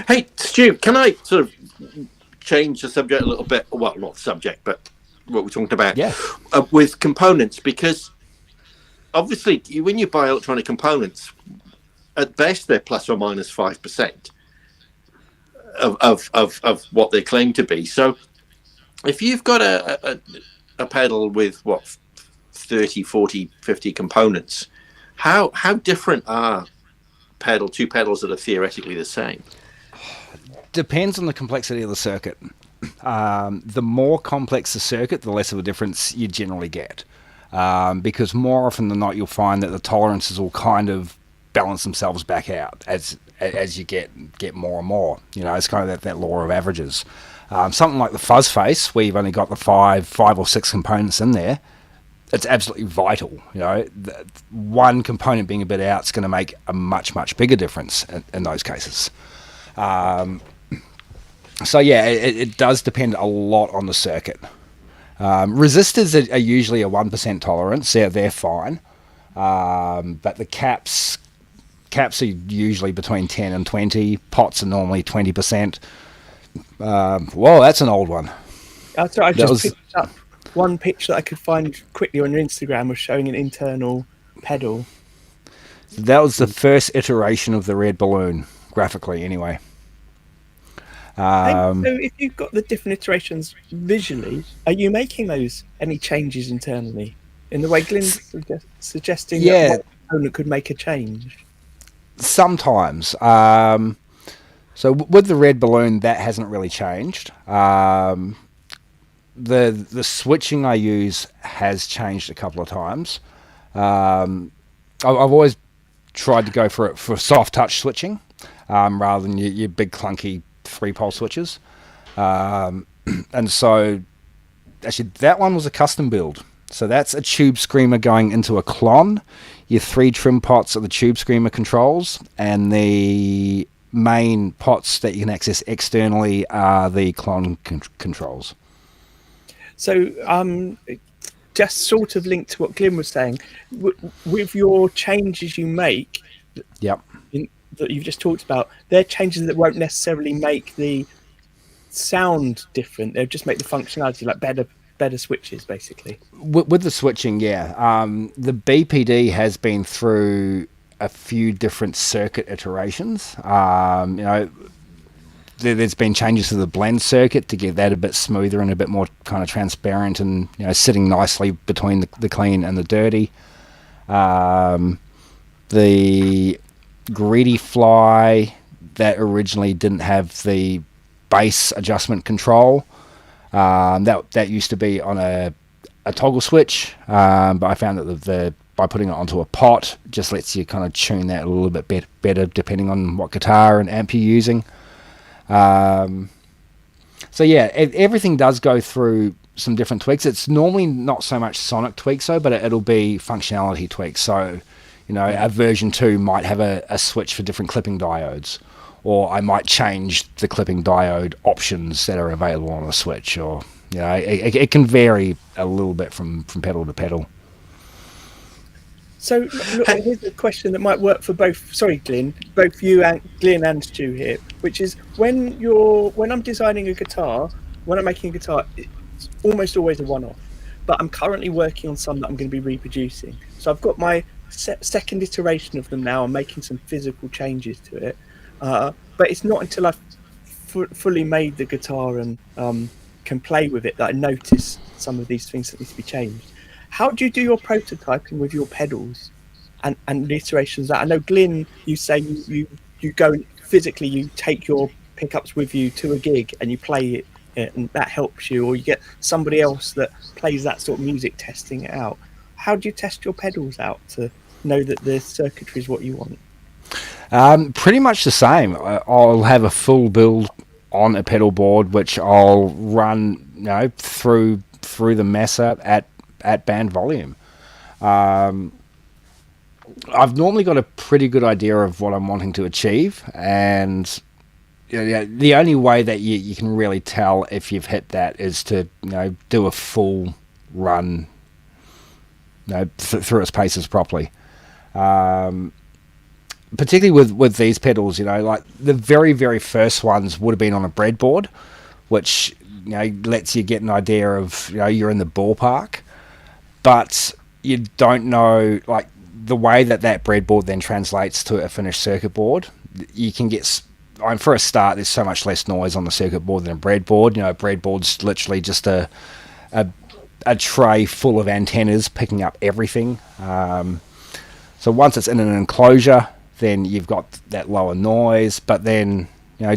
Hey, Stu, can I sort of change the subject a little bit? Well, not the subject, but what we're talking about. Yeah. With components, because obviously when you buy electronic components, at best they're plus or minus 5% of what they claim to be. So if you've got a pedal with 30, 40, 50 components, how different are two pedals that are theoretically the same? Depends on the complexity of the circuit. The more complex the circuit, the less of a difference you generally get. Because more often than not, you'll find that the tolerances will kind of balance themselves back out as you get more and more. It's kind of that law of averages. Something like the fuzz face, where you've only got the five or six components in there, it's absolutely vital. One component being a bit out is going to make a much, much bigger difference in those cases. So yeah, it does depend a lot on the circuit. Resistors are usually a 1% tolerance. They're fine. But the caps are usually between 10 and 20. Pots are normally 20%. Whoa, that's an old one. That's right. I just picked up one picture that I could find quickly on your Instagram was showing an internal pedal. That was the first iteration of the red balloon, graphically anyway. So if you've got the different iterations visually, are you making any changes internally in the way Glyn's suggesting that one component could make a change? Sometimes. So with the red balloon, that hasn't really changed. The switching I use has changed a couple of times. I've always tried to go for soft touch switching rather than your big clunky 3-pole switches. And so actually that one was a custom build. So that's a tube screamer going into a clon. Your 3 trim pots are the tube screamer controls, and the main pots that you can access externally are the clon controls. So just sort of linked to what Glyn was saying, with your changes you make, yep, that you've just talked about, they're changes that won't necessarily make the sound different. They'll just make the functionality like better switches, basically. With the switching, yeah. The BPD has been through a few different circuit iterations. There's been changes to the blend circuit to get that a bit smoother and a bit more kind of transparent and, sitting nicely between the clean and the dirty. The Greedy Fly, that originally didn't have the bass adjustment control. That used to be on a toggle switch, but I found that by putting it onto a pot just lets you kind of tune that a little bit better depending on what guitar and amp you're using. So yeah, everything does go through some different tweaks. It's normally not so much sonic tweaks though, but it'll be functionality tweaks. So, a version 2 might have a switch for different clipping diodes, or I might change the clipping diode options that are available on the switch, or it can vary a little bit from pedal to pedal. So look, here's a question that might work for both. Sorry, Glyn, both you and Glyn and Stu here, which is when I'm designing a guitar, when I'm making a guitar, it's almost always a one-off. But I'm currently working on some that I'm going to be reproducing. So I've got my second iteration of them now. I'm making some physical changes to it, but it's not until I've fully made the guitar and can play with it that I notice some of these things that need to be changed. How do you do your prototyping with your pedals and the iterations? That I know, Glyn, you say you go physically, you take your pickups with you to a gig and you play it, and that helps you, or you get somebody else that plays that sort of music testing it out. How do you test your pedals out to know that the circuitry is what you want? Pretty much the same. I'll have a full build on a pedal board, which I'll run through the messer at band volume. I've normally got a pretty good idea of what I'm wanting to achieve, and the only way that you can really tell if you've hit that is to do a full run through its paces properly. Particularly with these pedals, like the very, very first ones would have been on a breadboard, which lets you get an idea of you're in the ballpark. But you don't know, like, the way that breadboard then translates to a finished circuit board. You can get, for a start, there's so much less noise on the circuit board than a breadboard. A breadboard's literally just a tray full of antennas picking up everything. So once it's in an enclosure, then you've got that lower noise. But then,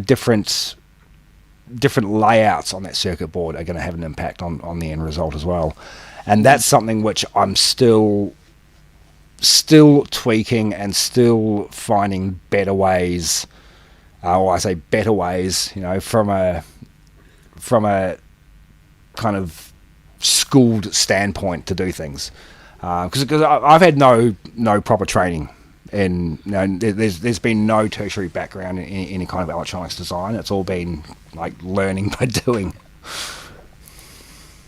different layouts on that circuit board are going to have an impact on the end result as well. And that's something which I'm still tweaking and still finding better ways. Or I say better ways, from a kind of schooled standpoint to do things. Because I've had no proper training in. There's been no tertiary background in any kind of electronics design. It's all been like learning by doing.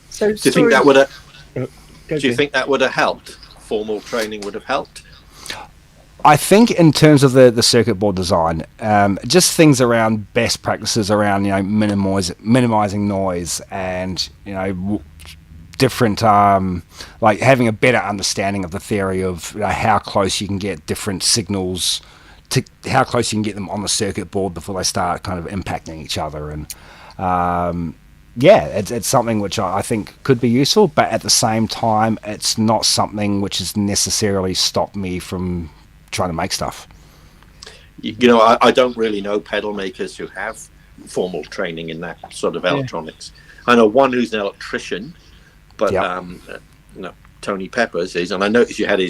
So, do you think that would have? Do you think that would have helped? Formal training would have helped? I think in terms of the circuit board design, just things around best practices around minimizing noise and different like having a better understanding of the theory of how close you can get different signals to how close you can get them on the circuit board before they start kind of impacting each other. And it's something which I think could be useful, but at the same time, it's not something which has necessarily stopped me from trying to make stuff. I don't really know pedal makers who have formal training in that sort of electronics. I know one who's an electrician, but Tony Peppers is, and I noticed you had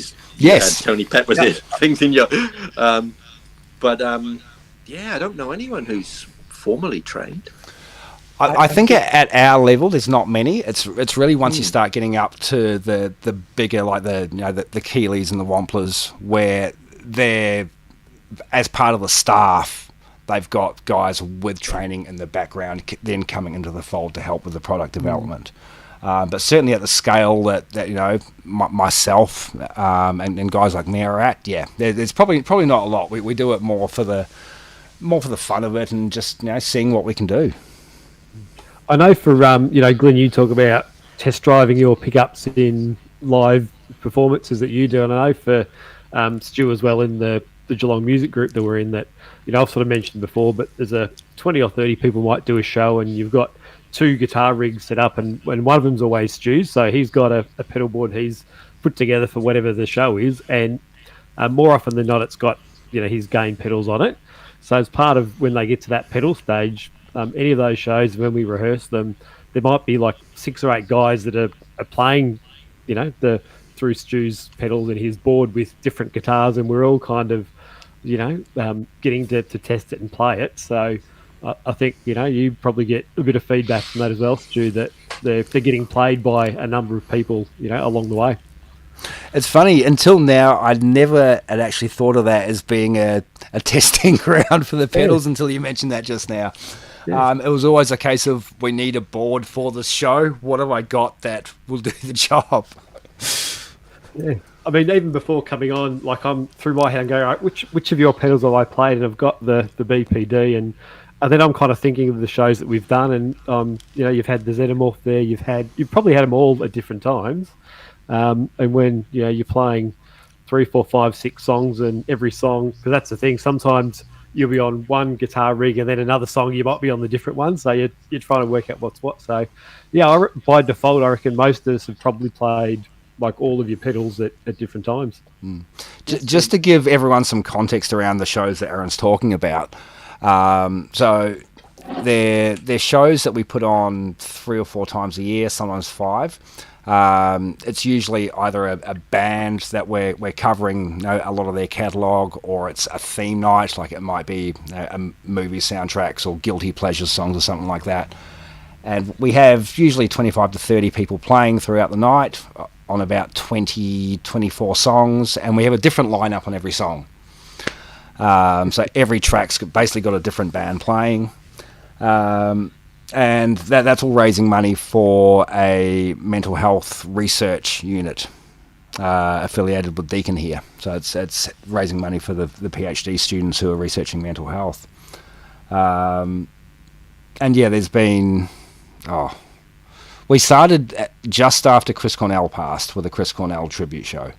Tony Peppers' things in your I don't know anyone who's formally trained. I think at our level, there's not many. It's really once you start getting up to the bigger, like the Keeleys and the Wamplers, where they're, as part of the staff, they've got guys with training in the background then coming into the fold to help with the product development. But certainly at the scale that myself and guys like me are at, there's probably not a lot. We do it more for the fun of it and just seeing what we can do. I know for Glyn, you talk about test driving your pickups in live performances that you do, and I know for Stu as well in the Geelong music group that we're in, that I've sort of mentioned before, but there's a 20 or 30 people might do a show, and you've got 2 guitar rigs set up, and one of them's always Stu's, so he's got a pedal board he's put together for whatever the show is, and more often than not it's got his gain pedals on it. So as part of when they get to that pedal stage, any of those shows, when we rehearse them, there might be like 6 or 8 guys that are playing through Stu's pedals and his board with different guitars, and we're all kind of getting to test it and play it. So I think you probably get a bit of feedback from that as well, Stu, that they're getting played by a number of people along the way. It's funny, until now I'd never had actually thought of that as being a testing ground for the pedals until you mentioned that just now. It was always a case of, we need a board for this show, what have I got that will do the job? Yeah, I mean, even before coming on, like, I'm through my head and going, right, which of your pedals have I played? And I've got the BPD, and then I'm kind of thinking of the shows that we've done, and you've had the Xenomorph there, you've probably had them all at different times, and when you're playing 3, 4, 5, 6 songs, and every song, because that's the thing, sometimes you'll be on one guitar rig and then another song you might be on the different one, so you're trying to work out what's what. So by default I reckon most of us have probably played like all of your pedals at different times. Just to give everyone some context around the shows that Aaron's talking about, so they're shows that we put on 3 or 4 times a year, sometimes 5. It's usually either a band that we're covering a lot of their catalogue, or it's a theme night, like it might be a movie soundtracks or guilty pleasure songs or something like that. And we have usually 25 to 30 people playing throughout the night on about 24 songs, and we have a different lineup on every song. So every track's basically got a different band playing. And that's all raising money for a mental health research unit affiliated with Deakin here. So it's raising money for the PhD students who are researching mental health. And there's been... we started just after Chris Cornell passed with a Chris Cornell tribute show.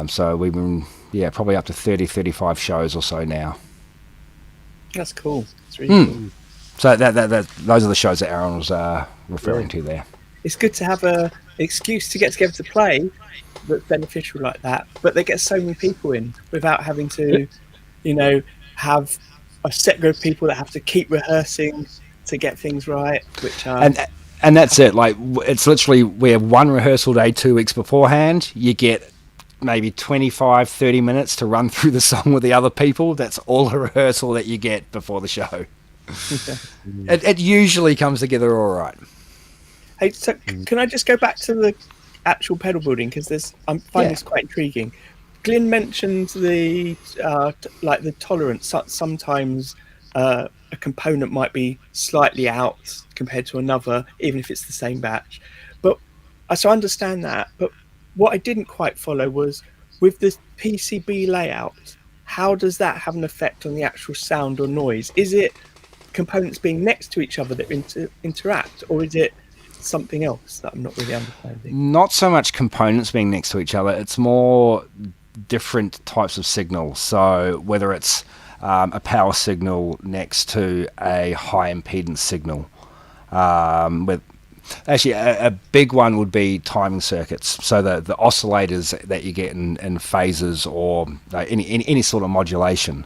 So we've been, probably up to 30, 35 shows or so now. That's cool. It's really cool. So those are the shows that Aaron was referring to there. It's good to have a excuse to get together to play that's beneficial like that, but they get so many people in without having to, have a set group of people that have to keep rehearsing to get things right. Which and that's it. Like, it's literally, we have one rehearsal day 2 weeks beforehand. You get maybe 25, 30 minutes to run through the song with the other people. That's all the rehearsal that you get before the show. It usually comes together all right. Hey, so can I just go back to the actual pedal building, because I'm finding this quite intriguing. Glyn mentioned the the tolerance. Sometimes a component might be slightly out compared to another, even if it's the same batch. But so I understand that. But what I didn't quite follow was, with the PCB layout, how does that have an effect on the actual sound or noise? Is it components being next to each other that interact, or is it something else that I'm not really understanding? Not so much components being next to each other, it's more different types of signals. So whether it's a power signal next to a high impedance signal, with actually a big one would be timing circuits. So the oscillators that you get in phases, or any sort of modulation.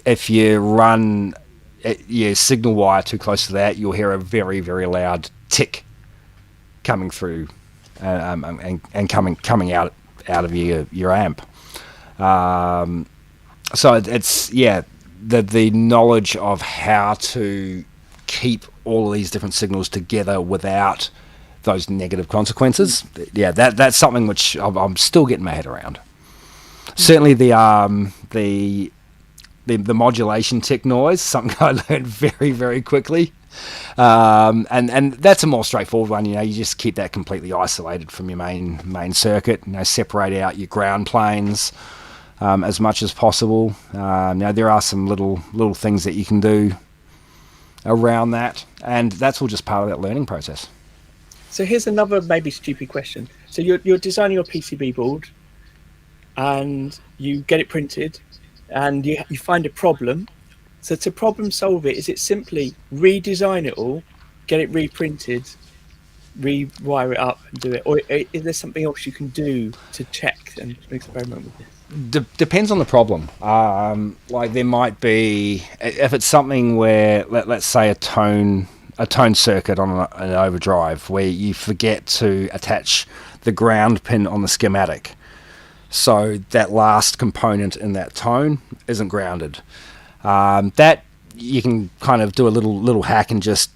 If you run your signal wire too close to that, you'll hear a very, very loud tick coming through and coming out of your amp. So it's the knowledge of how to keep all of these different signals together without those negative consequences. Yeah, that's something which I'm still getting my head around. Certainly the modulation tech noise, something I learned very, very quickly. And that's a more straightforward one. You just keep that completely isolated from your main circuit. Separate out your ground planes as much as possible. Now there are some little things that you can do around that, and that's all just part of that learning process. So here's another maybe stupid question. So you're designing your PCB board, and you get it printed, and you find a problem. So to problem solve it, is it simply redesign it all, get it reprinted, rewire it up and do it? Or is there something else you can do to check and experiment with this? Depends on the problem. Like there might be, if it's something where, let's say a tone circuit on an overdrive where you forget to attach the ground pin on the schematic. So that last component in that tone isn't grounded. That you can kind of do a little hack and just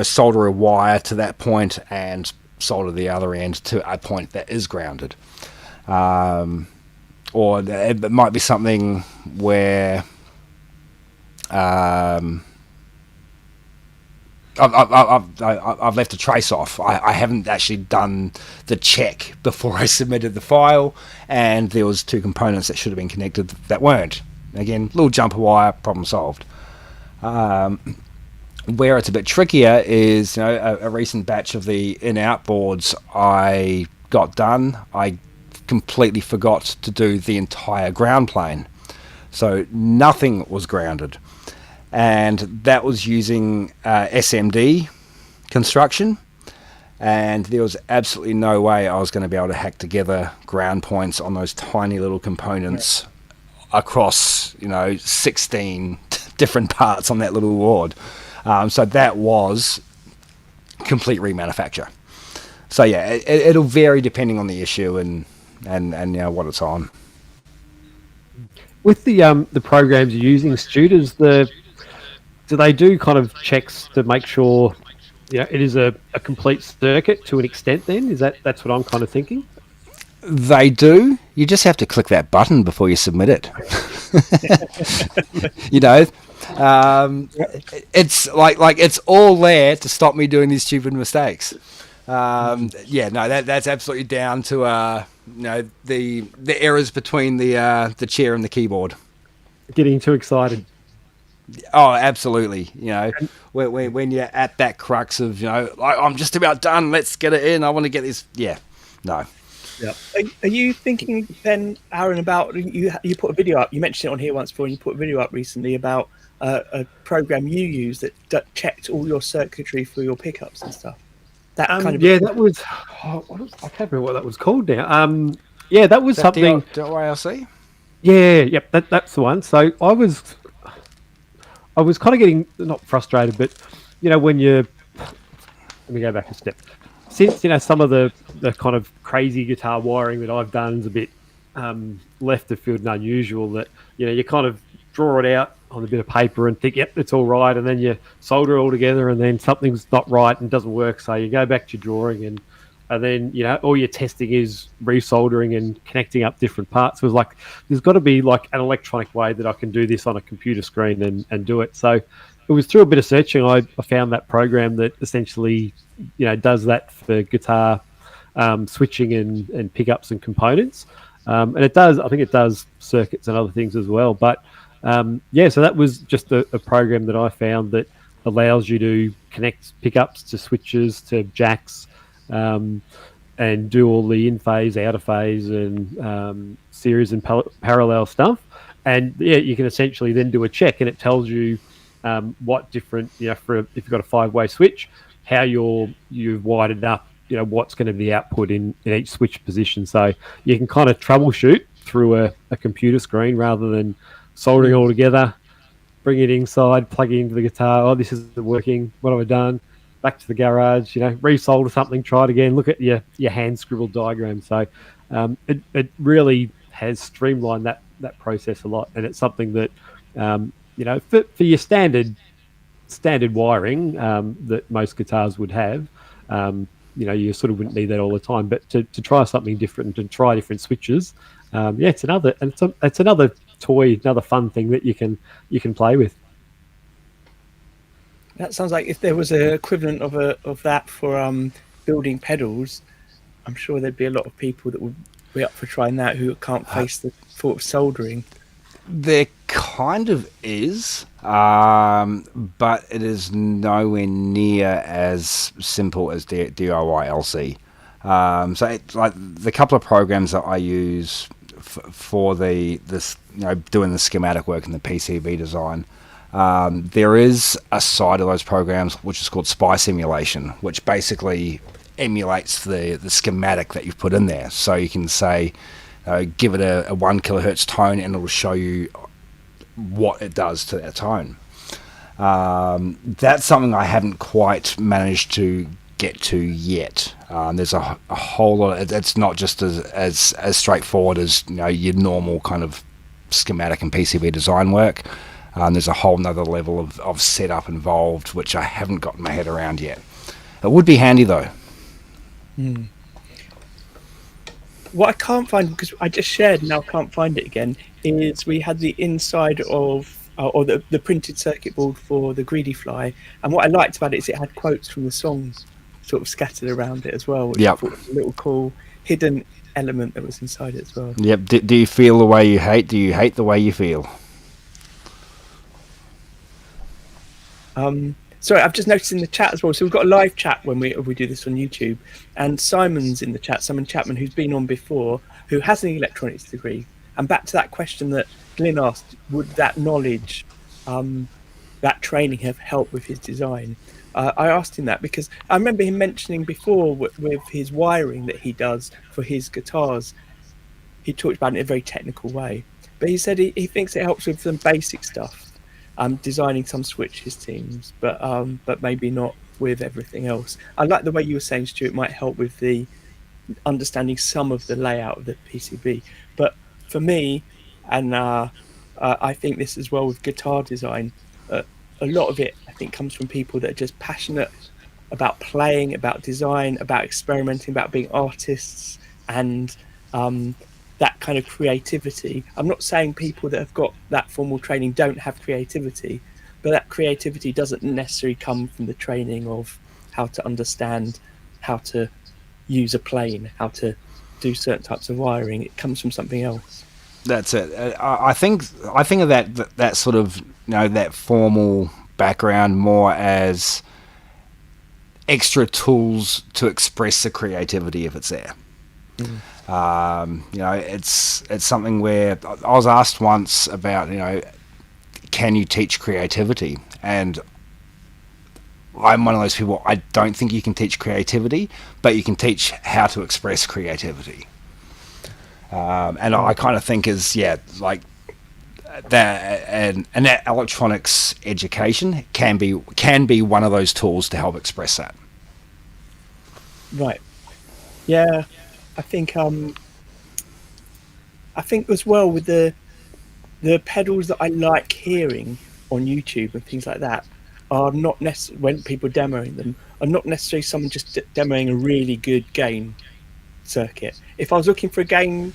solder a wire to that point and solder the other end to a point that is grounded. Or it might be something where I've left a trace off. I haven't actually done the check before I submitted the file, and there was two components that should have been connected that weren't. Again, little jumper wire, problem solved. Where it's a bit trickier is a recent batch of the in-out boards I got done. I completely forgot to do the entire ground plane, so nothing was grounded. And that was using SMD construction, and there was absolutely no way I was going to be able to hack together ground points on those tiny little components across 16 different parts on that little board. So that was complete remanufacture. So yeah, it'll vary depending on the issue and what it's on. With the programs you're using, Stu, do they do kind of checks to make sure it is a complete circuit to an extent? Then that's what I'm kind of thinking. They do. You just have to click that button before you submit it. It's like it's all there to stop me doing these stupid mistakes. That's absolutely down to the errors between the chair and the keyboard. Getting too excited. Oh, absolutely. When you're at that crux of I'm just about done. Let's get it in. I want to get this. Yeah, no. Yeah. Are you thinking then, Arran, about you put a video up? You mentioned it on here once before, and you put a video up recently about a program you use that checked all your circuitry for your pickups and stuff. That kind of that was. I can't remember what that was called now. That was something. DILC? Yeah, yep, that's the one. So I was kind of getting not frustrated, but when you let me go back a step. Since some of the kind of crazy guitar wiring that I've done is a bit left of field and unusual, that you kind of draw it out on a bit of paper and think, yep, it's all right, and then you solder it all together, and then something's not right and doesn't work, so you go back to your drawing, and then all your testing is resoldering and connecting up different parts. It was like there's got to be like an electronic way that I can do this on a computer screen and do it. So it was through a bit of searching I found that program that essentially does that for guitar switching and pickups and components, and I think it does circuits and other things as well. But so that was just a program that I found that allows you to connect pickups to switches to jacks, and do all the in phase, out of phase, and series and parallel stuff. And you can essentially then do a check, and it tells you what different, for if you've got a 5-way switch, how you've wired it up, what's going to be output in each switch position. So you can kind of troubleshoot through a computer screen rather than soldering it all together, bring it inside, plug it into the guitar. Oh, this isn't working. What have I done? Back to the garage, resolder something, try it again, look at your hand scribbled diagram. So it really has streamlined that process a lot, and it's something that for your standard wiring that most guitars would have, you sort of wouldn't need that all the time. But to try something different and try different switches, it's another toy, another fun thing that you can play with. That sounds like if there was an equivalent of that for building pedals, I'm sure there'd be a lot of people that would be up for trying that who can't face the thought of soldering. There kind of is, but it is nowhere near as simple as DIY LC. So it's like the couple of programs that I use for doing the schematic work and the PCB design, there is a side of those programs which is called SPI simulation, which basically emulates the schematic that you've put in there. So you can say, give it a 1 kilohertz tone and it'll show you what it does to that tone. That's something I haven't quite managed to get to yet. There's a whole lot. It's not just as straightforward as your normal kind of schematic and PCB design work. There's a whole nother level of setup involved, which I haven't gotten my head around yet. It would be handy though. What I can't find, because I just shared and now can't find it again, is we had the inside of or the printed circuit board for the Greedy Fly, and what I liked about it is it had quotes from the songs sort of scattered around it as well, which I thought was a little cool hidden element that was inside it as well. Yep. Do you feel the way you hate? Do you hate the way you feel? Sorry, I've just noticed in the chat as well. So we've got a live chat when we do this on YouTube, and Simon's in the chat. Simon Chapman, who's been on before, who has an electronics degree. And back to that question that Glyn asked: would that knowledge, that training, have helped with his design? I asked him that because I remember him mentioning before with his wiring that he does for his guitars. He talked about it in a very technical way, but he said he thinks it helps with some basic stuff. Designing some switches teams, but maybe not with everything else. I like the way you were saying, Stu, it might help with the understanding some of the layout of the PCB. But for me, and I think this as well with guitar design, a lot of it I think comes from people that are just passionate about playing, about design, about experimenting, about being artists, and that kind of creativity. I'm not saying people that have got that formal training don't have creativity, but that creativity doesn't necessarily come from the training of how to understand how to use a plane, how to do certain types of wiring. It comes from something else. That's it. I think of that sort of that formal background more as extra tools to express the creativity if it's there. It's something where I was asked once about, can you teach creativity? And I'm one of those people, I don't think you can teach creativity, but you can teach how to express creativity. And I kind of think like that, and that electronics education can be one of those tools to help express that. Right. Yeah. I think as well with the pedals that I like hearing on YouTube and things like that are not necessarily, when people are demoing them, are not necessarily someone just demoing a really good gain circuit. If I was looking for a gain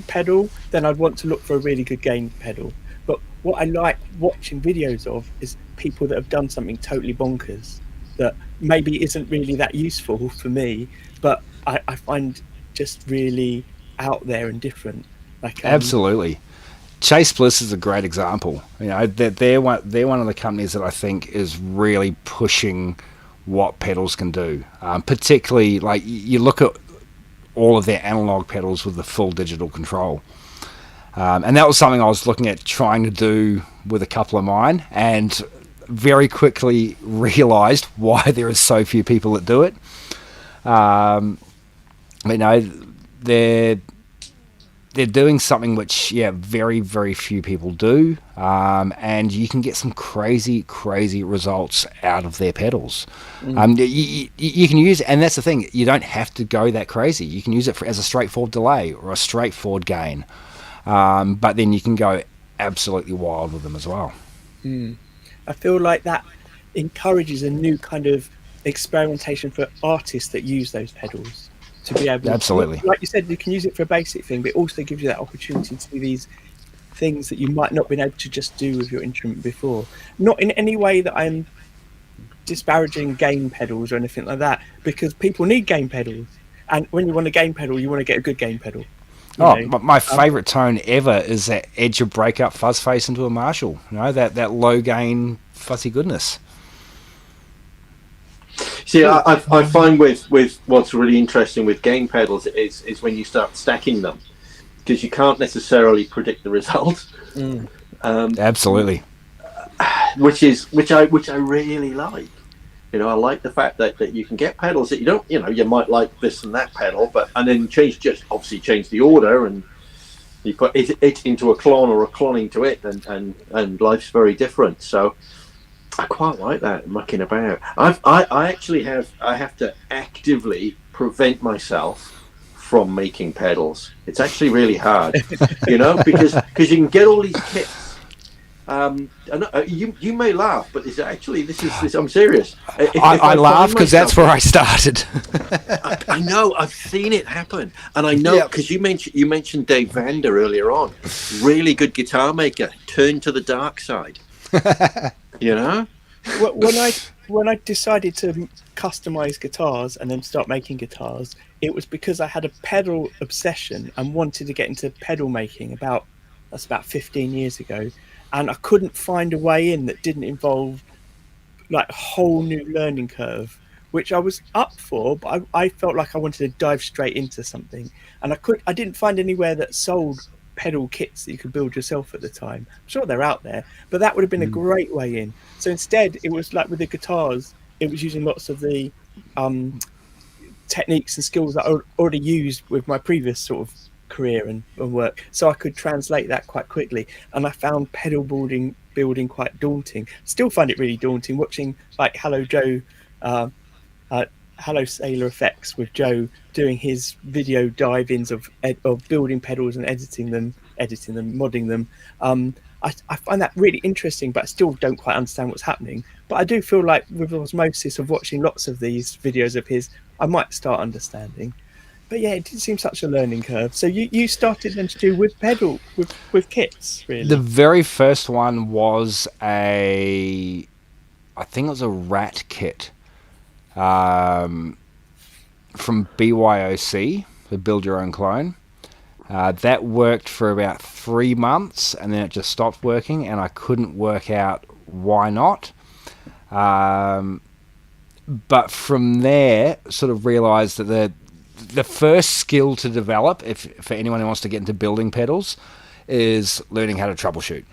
pedal, then I'd want to look for a really good gain pedal. But what I like watching videos of is people that have done something totally bonkers that maybe isn't really that useful for me, but I find just really out there and different. Like absolutely. Chase Bliss is a great example. They're one of the companies that I think is really pushing what pedals can do. Particularly, like you look at all of their analog pedals with the full digital control. And that was something I was looking at trying to do with a couple of mine, and very quickly realized why there are so few people that do it. They're doing something which, very, very few people do, and you can get some crazy, crazy results out of their pedals. You can use, and that's the thing, you don't have to go that crazy. You can use it as a straightforward delay or a straightforward gain, but then you can go absolutely wild with them as well. I feel like that encourages a new kind of experimentation for artists that use those pedals to be able Absolutely. like you said, you can use it for a basic thing, but it also gives you that opportunity to do these things that you might not have been able to just do with your instrument before. Not in any way that I'm disparaging gain pedals or anything like that, because people need gain pedals, and when you want a gain pedal, you want to get a good gain pedal. My favourite tone ever is that edge of breakup fuzz face into a Marshall. That low gain fuzzy goodness. See, I find with what's really interesting with gain pedals is when you start stacking them, because you can't necessarily predict the result. Absolutely. Which I really like. I like the fact that you can get pedals that you don't, you might like this and that pedal, and then change the order, and you put it into a clon or a clon into it, and life's very different. So I quite like that mucking about. I actually have to actively prevent myself from making pedals. It's actually really hard, because you can get all these kits. You may laugh, but this I'm serious. I laugh because that's where I started. I know, I've seen it happen, and I know because you mentioned Dave Vander earlier on. Really good guitar maker, turned to the dark side. When I decided to customize guitars and then start making guitars, it was because I had a pedal obsession and wanted to get into pedal making. That's about 15 years ago. And I couldn't find a way in that didn't involve like a whole new learning curve, which I was up for, but I felt like I wanted to dive straight into something. And I didn't find anywhere that sold pedal kits that you could build yourself at the time. I'm sure they're out there, but that would have been a great way in. So instead, it was like with the guitars, it was using lots of the techniques and skills that I already used with my previous sort of career and work, so I could translate that quite quickly. And I found pedal building quite daunting. Still find it really daunting watching like Hello Joe, Hello Sailor Effects with Joe doing his video dive-ins of building pedals and editing them, modding them. I find that really interesting, but I still don't quite understand what's happening. But I do feel like with osmosis of watching lots of these videos of his, I might start understanding. But yeah, it did seem such a learning curve. So you started then to do with kits, really? The very first one was I think it was a Rat kit from BYOC, the Build Your Own Clone. That worked for about 3 months, and then it just stopped working, and I couldn't work out why not. But from there, sort of realised that the first skill to develop, for anyone who wants to get into building pedals, is learning how to troubleshoot.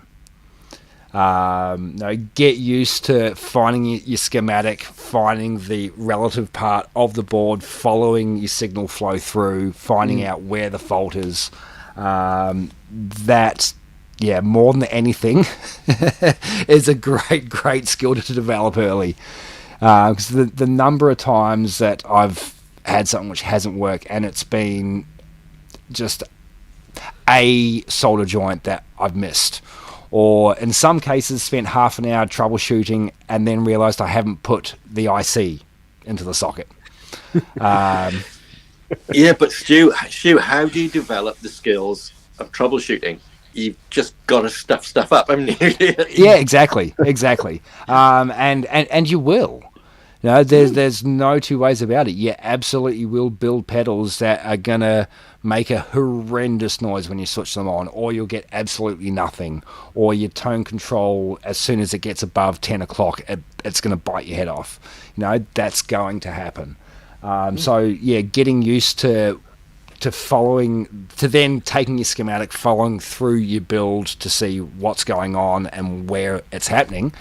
Get used to finding your schematic, finding the relative part of the board, following your signal flow through, finding out where the fault is. That, more than anything, is a great skill to develop early. Because the number of times that I've had something which hasn't worked, and it's been just a solder joint that I've missed, or in some cases spent half an hour troubleshooting and then realized I haven't put the IC into the socket. But Stu, how do you develop the skills of troubleshooting? You've just got to stuff up, haven't you? Yeah, exactly. And you will. There's no two ways about it. You absolutely will build pedals that are going to make a horrendous noise when you switch them on, or you'll get absolutely nothing, or your tone control, as soon as it gets above 10 o'clock, it's going to bite your head off. That's going to happen. Getting used to following, to then taking your schematic, following through your build to see what's going on and where it's happening.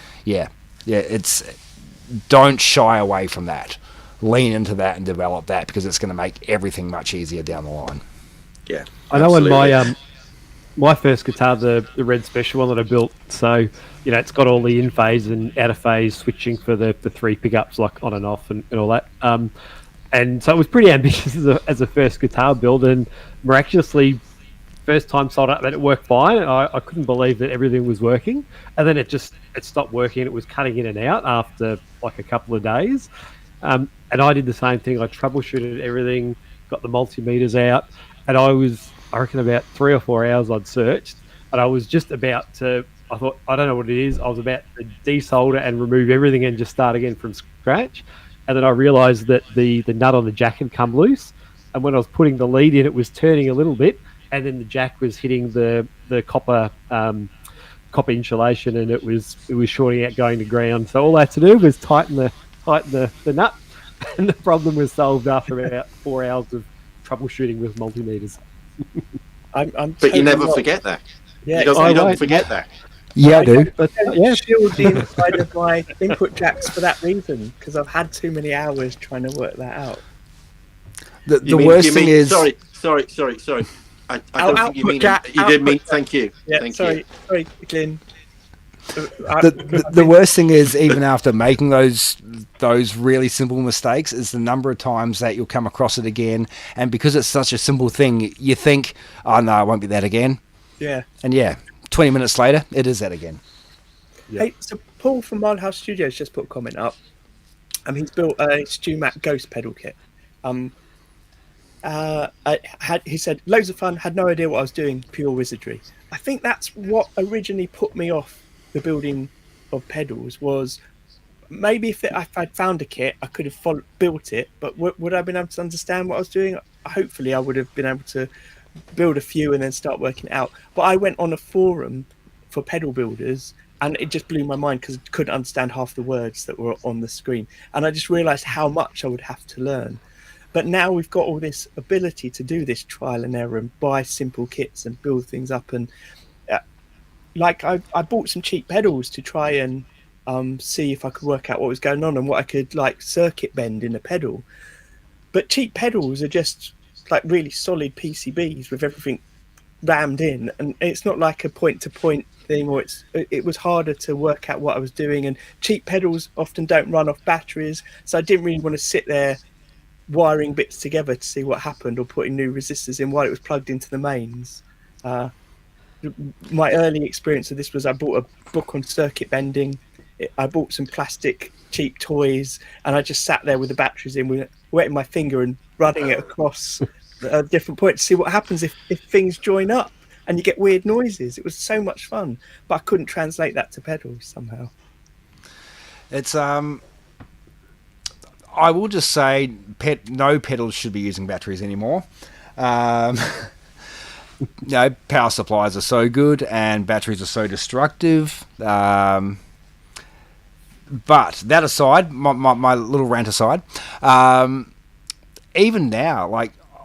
Don't shy away from that. Lean into that and develop that, because it's going to make everything much easier down the line. Yeah, I know when my first guitar, the Red Special one that I built, so it's got all the in phase and out of phase switching for the 3 pickups, like on and off and all that. And so it was pretty ambitious as a first guitar build, and miraculously first time sold up that it worked fine. I couldn't believe that everything was working, and then it stopped working. It was cutting in and out after like a couple of days, and I did the same thing. I troubleshooted everything, got the multimeters out, and I reckon about 3 or 4 hours I'd searched, and I was just about to. I thought, I don't know what it is. I was about to desolder and remove everything and just start again from scratch, and then I realised that the nut on the jack had come loose, and when I was putting the lead in, it was turning a little bit. And then the jack was hitting the copper insulation, and it was shorting out going to ground. So all I had to do was tighten the nut, and the problem was solved after about 4 hours of troubleshooting with multimeters. But you never forget that. Yeah, you don't forget that. Yeah, I do. But yeah, shield the inside of my input jacks for that reason, because I've had too many hours trying to work that out. The worst thing is... Sorry. I don't think you mean it. You did mean thank you. Yeah, thank sorry, you. Sorry, Glyn. The worst thing is, even after making those really simple mistakes, is the number of times that you'll come across it again, and because it's such a simple thing, you think, oh no, it won't be that again. Yeah. And 20 minutes later, it is that again. Yeah. Hey, so Paul from Mild House Studios just put a comment up. He's built a StewMac Ghost pedal kit. He said, loads of fun, had no idea what I was doing, pure wizardry. I think that's what originally put me off the building of pedals, was maybe if I'd found a kit, I could have built it, but would I have been able to understand what I was doing? Hopefully I would have been able to build a few and then start working it out. But I went on a forum for pedal builders, and it just blew my mind because I couldn't understand half the words that were on the screen. And I just realised how much I would have to learn. But now we've got all this ability to do this trial and error and buy simple kits and build things up. And I bought some cheap pedals to try and see if I could work out what was going on and what I could circuit bend in a pedal. But cheap pedals are just like really solid PCBs with everything rammed in, and it's not like a point-to-point thing, or it was harder to work out what I was doing. And cheap pedals often don't run off batteries, so I didn't really want to sit there wiring bits together to see what happened, or putting new resistors in while it was plugged into the mains. My early experience of this was I bought a book on circuit bending. I bought some plastic cheap toys, and I just sat there with the batteries in, wetting my finger and running it across different points to see what happens if things join up and you get weird noises. It was so much fun, but I couldn't translate that to pedals somehow. It's I will just say, no pedals should be using batteries anymore. Power supplies are so good and batteries are so destructive. But that aside, my little rant aside, even now,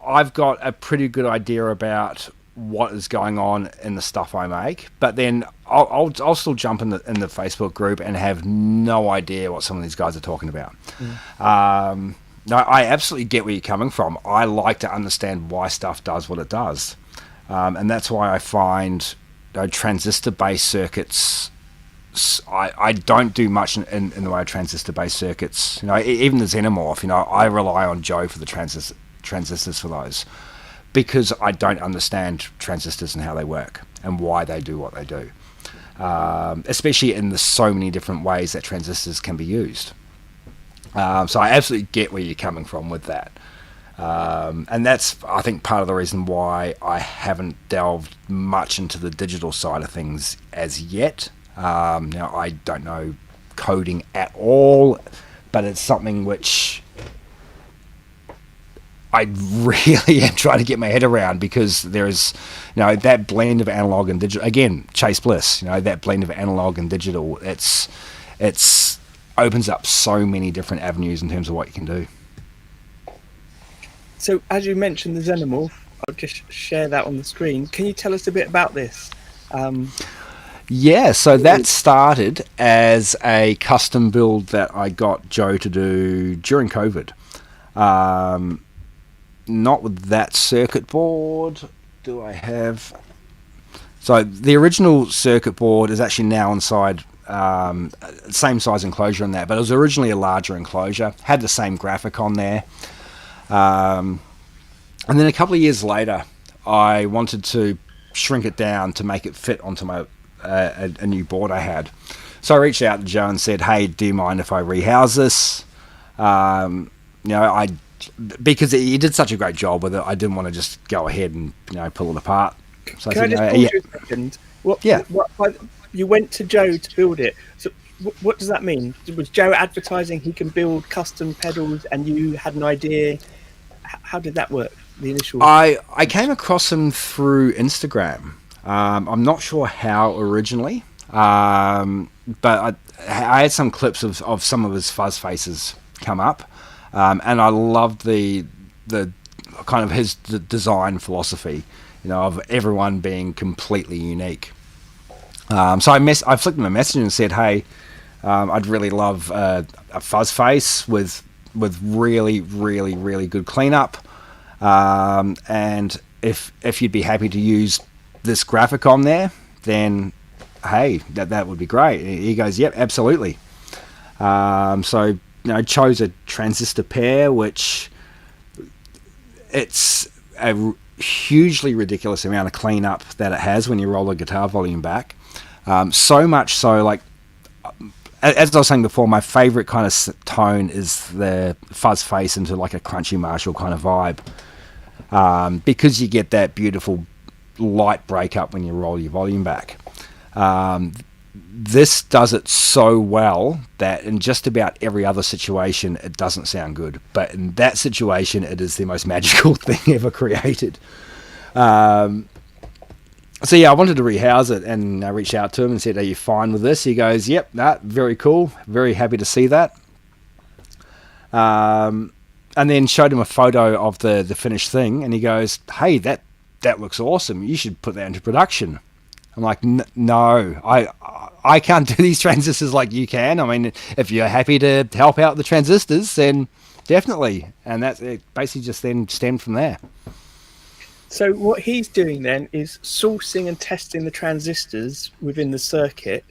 I've got a pretty good idea about what is going on in the stuff I make, but then I'll still jump in the Facebook group and have no idea what some of these guys are talking about. No, I absolutely get where you're coming from. I like to understand why stuff does what it does, and that's why I find transistor-based circuits. I don't do much in the way of transistor-based circuits. Even the Xenomorph. I rely on Joe for the transistors for those, because I don't understand transistors and how they work and why they do what they do, especially in the so many different ways that transistors can be used. So I absolutely get where you're coming from with that. And that's, I think, part of the reason why I haven't delved much into the digital side of things as yet. Now, I don't know coding at all, but it's something which I really am trying to get my head around, because there's, that blend of analog and digital. Again, Chase Bliss, that blend of analog and digital. It's opens up so many different avenues in terms of what you can do. So, as you mentioned the Xenomorph, I'll just share that on the screen. Can you tell us a bit about this? Yeah, so that started as a custom build that I got Joe to do during COVID. Not with that circuit board. Do I have... So the original circuit board is actually now inside, same size enclosure in that, but it was originally a larger enclosure, had the same graphic on there. And then a couple of years later, I wanted to shrink it down to make it fit onto my a new board I had. So I reached out to Joe and said, "Hey, do you mind if I rehouse this?" Because he did such a great job with it, I didn't want to just go ahead and pull it apart. So Can I just pause you a second? What, you went to Joe to build it. So what does that mean? Was Joe advertising he can build custom pedals, and you had an idea? How did that work? The initial. I came across him through Instagram. I'm not sure how originally, but I had some clips of some of his fuzz faces come up, and I loved the kind of his design philosophy, of everyone being completely unique. So I flicked him a message and said, "Hey, I'd really love a fuzz face with really, really, really good cleanup, and if you'd be happy to use this graphic on there, then hey, that would be great." He goes, "Yep, absolutely." So chose a transistor pair, which it's a hugely ridiculous amount of cleanup that it has when you roll the guitar volume back. So much so, like, as I was saying before, my favorite kind of tone is the fuzz face into like a crunchy Marshall kind of vibe, because you get that beautiful light breakup when you roll your volume back. This does it so well that in just about every other situation it doesn't sound good, but in that situation it is the most magical thing ever created. So yeah, I wanted to rehouse it, and I reached out to him and said, "Are you fine with this?" He goes, "Yep, very cool, very happy to see that." And then showed him a photo of the finished thing, and he goes, "Hey, that looks awesome. You should put that into production." I'm like, "No, I can't do these transistors like you can. I mean, if you're happy to help out the transistors, then definitely." And that's it. Basically just then stemmed from there. So what he's doing then is sourcing and testing the transistors within the circuit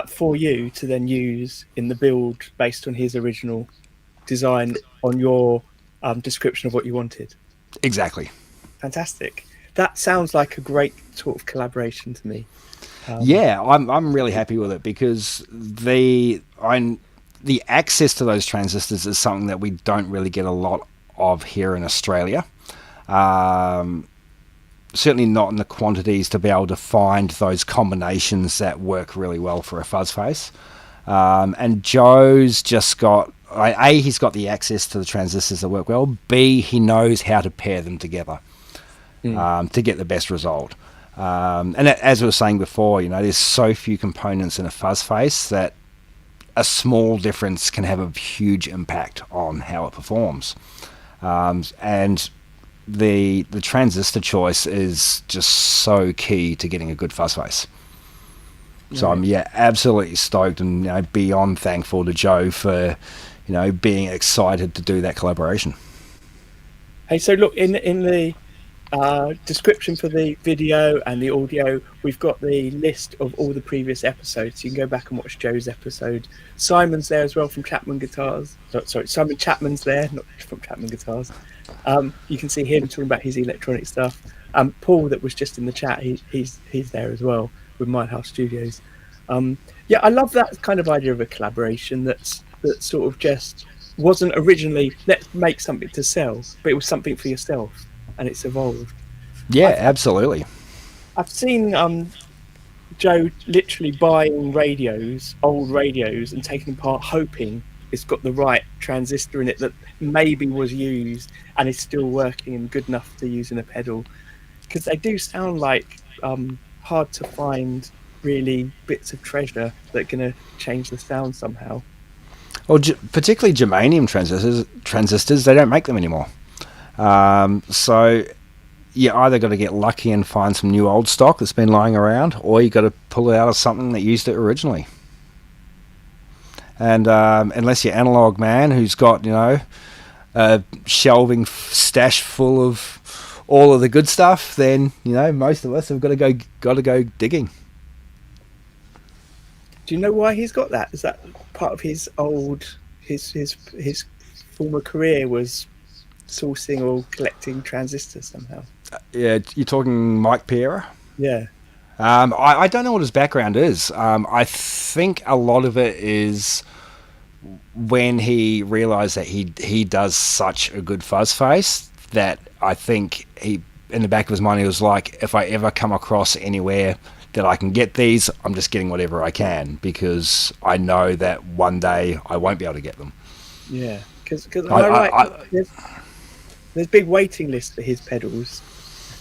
for you to then use in the build based on his original design on your description of what you wanted. Exactly. Fantastic. That sounds like a great sort of collaboration to me. Yeah, I'm really happy with it, because the access to those transistors is something that we don't really get a lot of here in Australia. Certainly not in the quantities to be able to find those combinations that work really well for a fuzz face. And Joe's just got, A, he's got the access to the transistors that work well. B, he knows how to pair them together to get the best result. And as I was saying before, there's so few components in a fuzz face that a small difference can have a huge impact on how it performs. And the transistor choice is just so key to getting a good fuzz face. So I'm absolutely stoked and beyond thankful to Joe for being excited to do that collaboration. Hey, so look, in the description for the video and the audio, we've got the list of all the previous episodes. You can go back and watch Joe's episode. Simon's there as well from Chapman Guitars. Sorry, Simon Chapman's there, not from Chapman Guitars. You can see him talking about his electronic stuff. Paul, that was just in the chat, he's there as well with My House Studios. I love that kind of idea of a collaboration that sort of just wasn't originally let's make something to sell, but it was something for yourself, and it's evolved. Yeah, absolutely. I've seen Joe literally buying old radios, and taking them apart, hoping it's got the right transistor in it that maybe was used and is still working and good enough to use in a pedal, because they do sound like hard to find really bits of treasure that are going to change the sound somehow. Well, particularly germanium transistors, they don't make them anymore. So you either got to get lucky and find some new old stock that's been lying around, or you got to pull it out of something that used it originally. And unless you're analog man who's got a shelving stash full of all of the good stuff, then most of us have got to go digging. Do you know why he's got that? Is that part of his former career was sourcing or collecting transistors somehow? Yeah, you're talking Mike Piera? Yeah. I don't know what his background is. I think a lot of it is when he realised that he does such a good fuzz face that I think he, in the back of his mind, he was like, if I ever come across anywhere that I can get these, I'm just getting whatever I can, because I know that one day I won't be able to get them. Yeah, because there's big waiting lists for his pedals.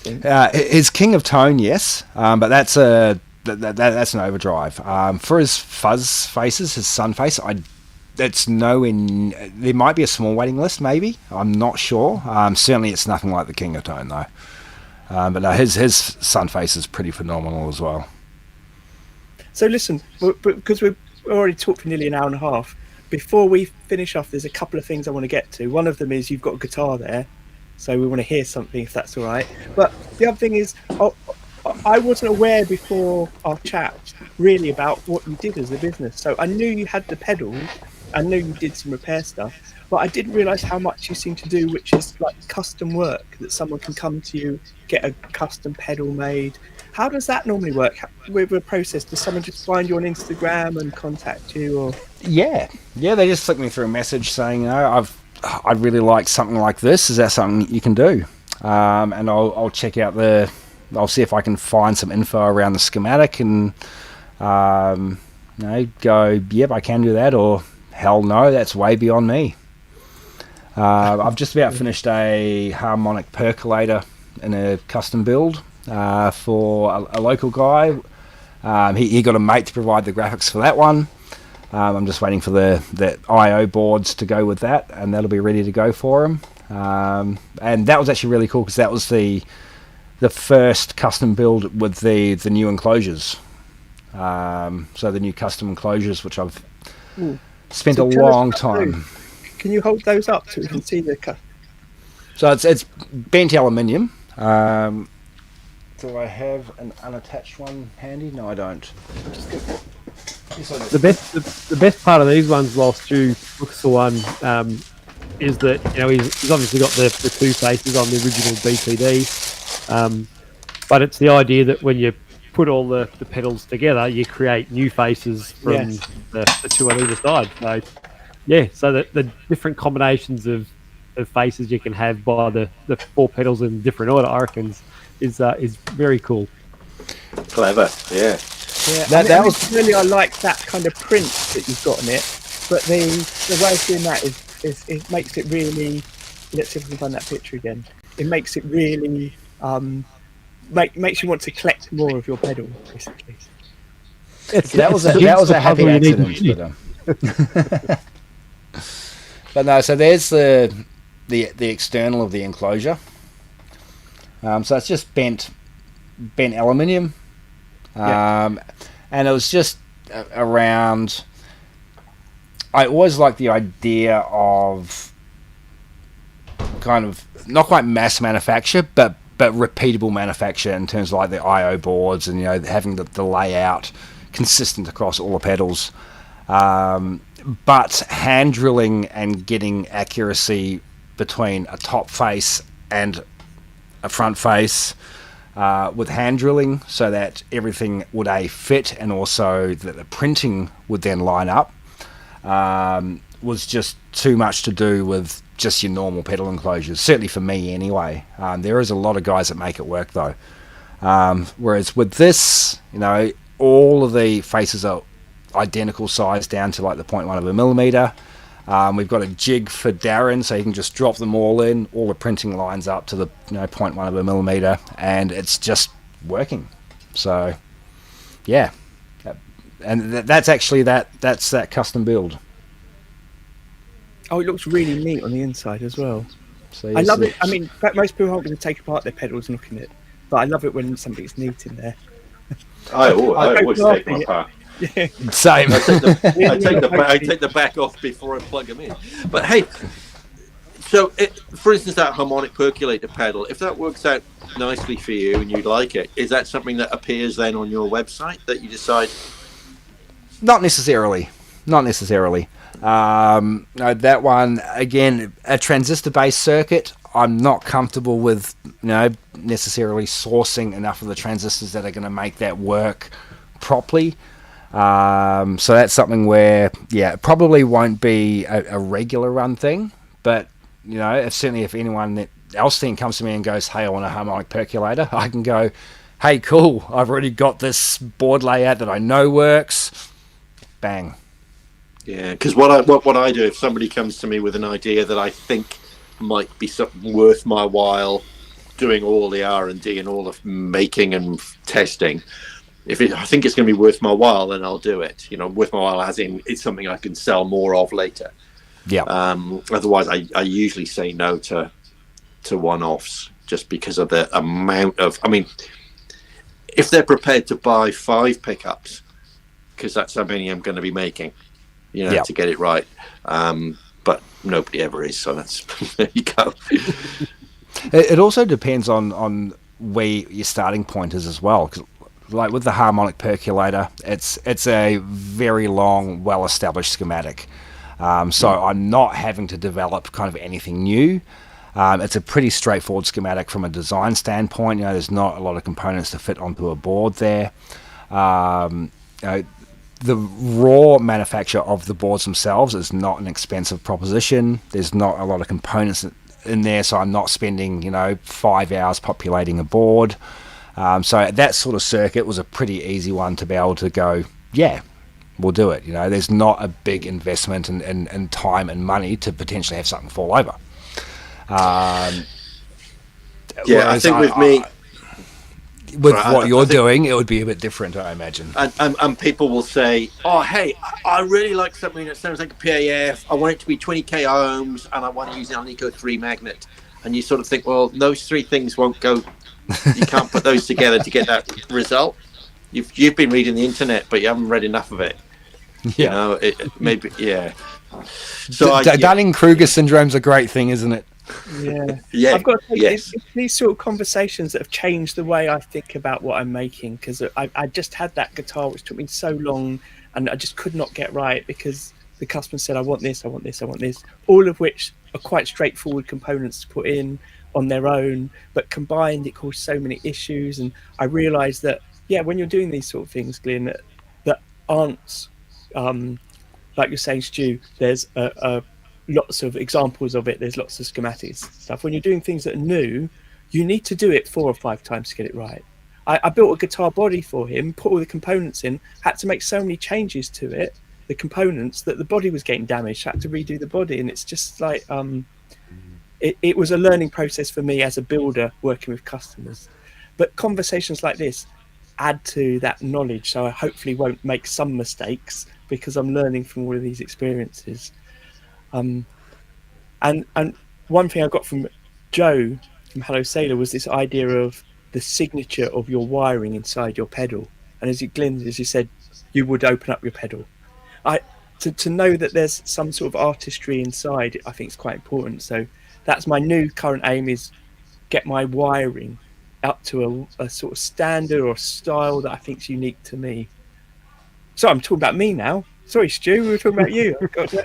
His King of Tone, yes, but that's that's an overdrive. For his fuzz faces, his sun face, that's nowhere. There might be a small waiting list, maybe. I'm not sure. Certainly, it's nothing like the King of Tone, though. But no, his sun face is pretty phenomenal as well. So listen, because we've already talked for nearly an hour and a half, before we finish off, there's a couple of things I want to get to. One of them is you've got a guitar there, so we want to hear something, if that's all right. But the other thing is, I wasn't aware before our chat really about what you did as a business. So I knew you had the pedals, I knew you did some repair stuff, but I didn't realise how much you seem to do, which is like custom work, that someone can come to you, get a custom pedal made. How does that normally work with a process? Does someone just find you on Instagram and contact you? Or Yeah, they just flick me through a message saying, you know, I'd really like something like this. Is that something you can do? And I'll check out I'll see if I can find some info around the schematic and go, yep, I can do that, or hell no, that's way beyond me. I've just about finished a harmonic percolator in a custom build for a local guy. He got a mate to provide the graphics for that one. I'm just waiting for the I/O boards to go with that, and that'll be ready to go for him. And that was actually really cool, because that was the first custom build with the new enclosures. So the new custom enclosures, which I've spent a long time. Can you hold those up so we can see the cut? So it's bent aluminium. Do I have an unattached one handy? No, I don't. The best part of these ones, while Stu looks for one, is that, you know, he's obviously got the two faces on the original BPD, but it's the idea that when you put all the pedals together, you create new faces from the two on either side. So yeah, so the different combinations of faces you can have by the four pedals in different order, I reckon, is very cool. Clever, yeah. That was really, I like that kind of print that you've got on it, but the way of doing that is it makes it really. Let's see if we can find that picture again. It makes it really makes you want to collect more of your pedal, basically. That was a happy accident. But no, so there's the external of the enclosure. So it's just bent aluminium, and it was just around. I always like the idea of kind of not quite mass manufacture, but repeatable manufacture in terms of like the I/O boards and, you know, having the layout consistent across all the pedals. But hand drilling and getting accuracy between a top face and a front face with hand drilling, so that everything would fit, and also that the printing would then line up, was just too much to do with just your normal pedal enclosures, certainly for me anyway. There is a lot of guys that make it work though. Whereas with this, you know, all of the faces are identical size down to like the 0.1 of a millimeter. We've got a jig for Darren, so you can just drop them all in. All the printing lines up to the 0.1 of a millimeter, and it's just working. So, yeah, and that's actually that's that custom build. Oh, it looks really neat on the inside as well. So I love it. I mean, most people aren't going to take apart their pedals and look at it, but I love it when something's neat in there. I always take them apart. Yeah. Same. I take the back off before I plug them in. But hey, so for instance, that harmonic percolator pedal, if that works out nicely for you and you like it, is that something that appears then on your website that you decide? Not necessarily. No, that one, again, a transistor-based circuit. I'm not comfortable with, necessarily sourcing enough of the transistors that are going to make that work properly. So that's something where, it probably won't be a regular run thing, but if anyone else then comes to me and goes, hey, I want a harmonic percolator, I can go, hey, cool, I've already got this board layout that I know works. Bang. Yeah, because what I do, if somebody comes to me with an idea that I think might be something worth my while doing all the R&D and all the making and testing, I think it's going to be worth my while, then I'll do it. Worth my while as in it's something I can sell more of later. Yeah. Otherwise, I usually say no to one-offs just because of the amount of. I mean, if they're prepared to buy 5 pickups, because that's how many I'm going to be making, to get it right. But nobody ever is, so that's there you go. It also depends on where your starting point is as well. 'Cause like with the harmonic percolator, it's a very long, well-established schematic. So I'm not having to develop kind of anything new. It's a pretty straightforward schematic from a design standpoint. There's not a lot of components to fit onto a board there. The raw manufacture of the boards themselves is not an expensive proposition. There's not a lot of components in there, so I'm not spending 5 hours populating a board. So that sort of circuit was a pretty easy one to be able to go, we'll do it. There's not a big investment in time and money to potentially have something fall over. I think with me, with what you're doing, it would be a bit different, I imagine. And people will say, oh, hey, I really like something that sounds like a PAF. I want it to be 20k ohms, and I want to use an Alnico 3 magnet. And you sort of think, well, those 3 things won't go. You can't put those together to get that result. You've been reading the internet, but you haven't read enough of it. Yeah. Maybe, yeah. So Dunning-Kruger syndrome's a great thing, isn't it? Yeah. I've got to say, it's these sort of conversations that have changed the way I think about what I'm making, because I just had that guitar which took me so long and I just could not get right because the customer said, I want this, I want this, I want this, all of which are quite straightforward components to put in on their own, but combined it caused so many issues. And I realized that when you're doing these sort of things, Glyn, that aren't like you're saying, Stu, there's lots of examples of it, there's lots of schematics stuff. When you're doing things that are new, you need to do it 4 or 5 times to get it right. I built a guitar body for him, put all the components in, had to make so many changes to it, the components, that the body was getting damaged, had to redo the body. And it's just like it was a learning process for me as a builder working with customers. But conversations like this add to that knowledge, so I hopefully won't make some mistakes because I'm learning from all of these experiences. And one thing I got from Joe from Hello Sailor was this idea of the signature of your wiring inside your pedal. And as you said, you would open up your pedal. To know that there's some sort of artistry inside, I think is quite important. So that's my new current aim, is get my wiring up to a sort of standard or style that I think is unique to me. So I'm talking about me now. Sorry, Stu, we were talking about you.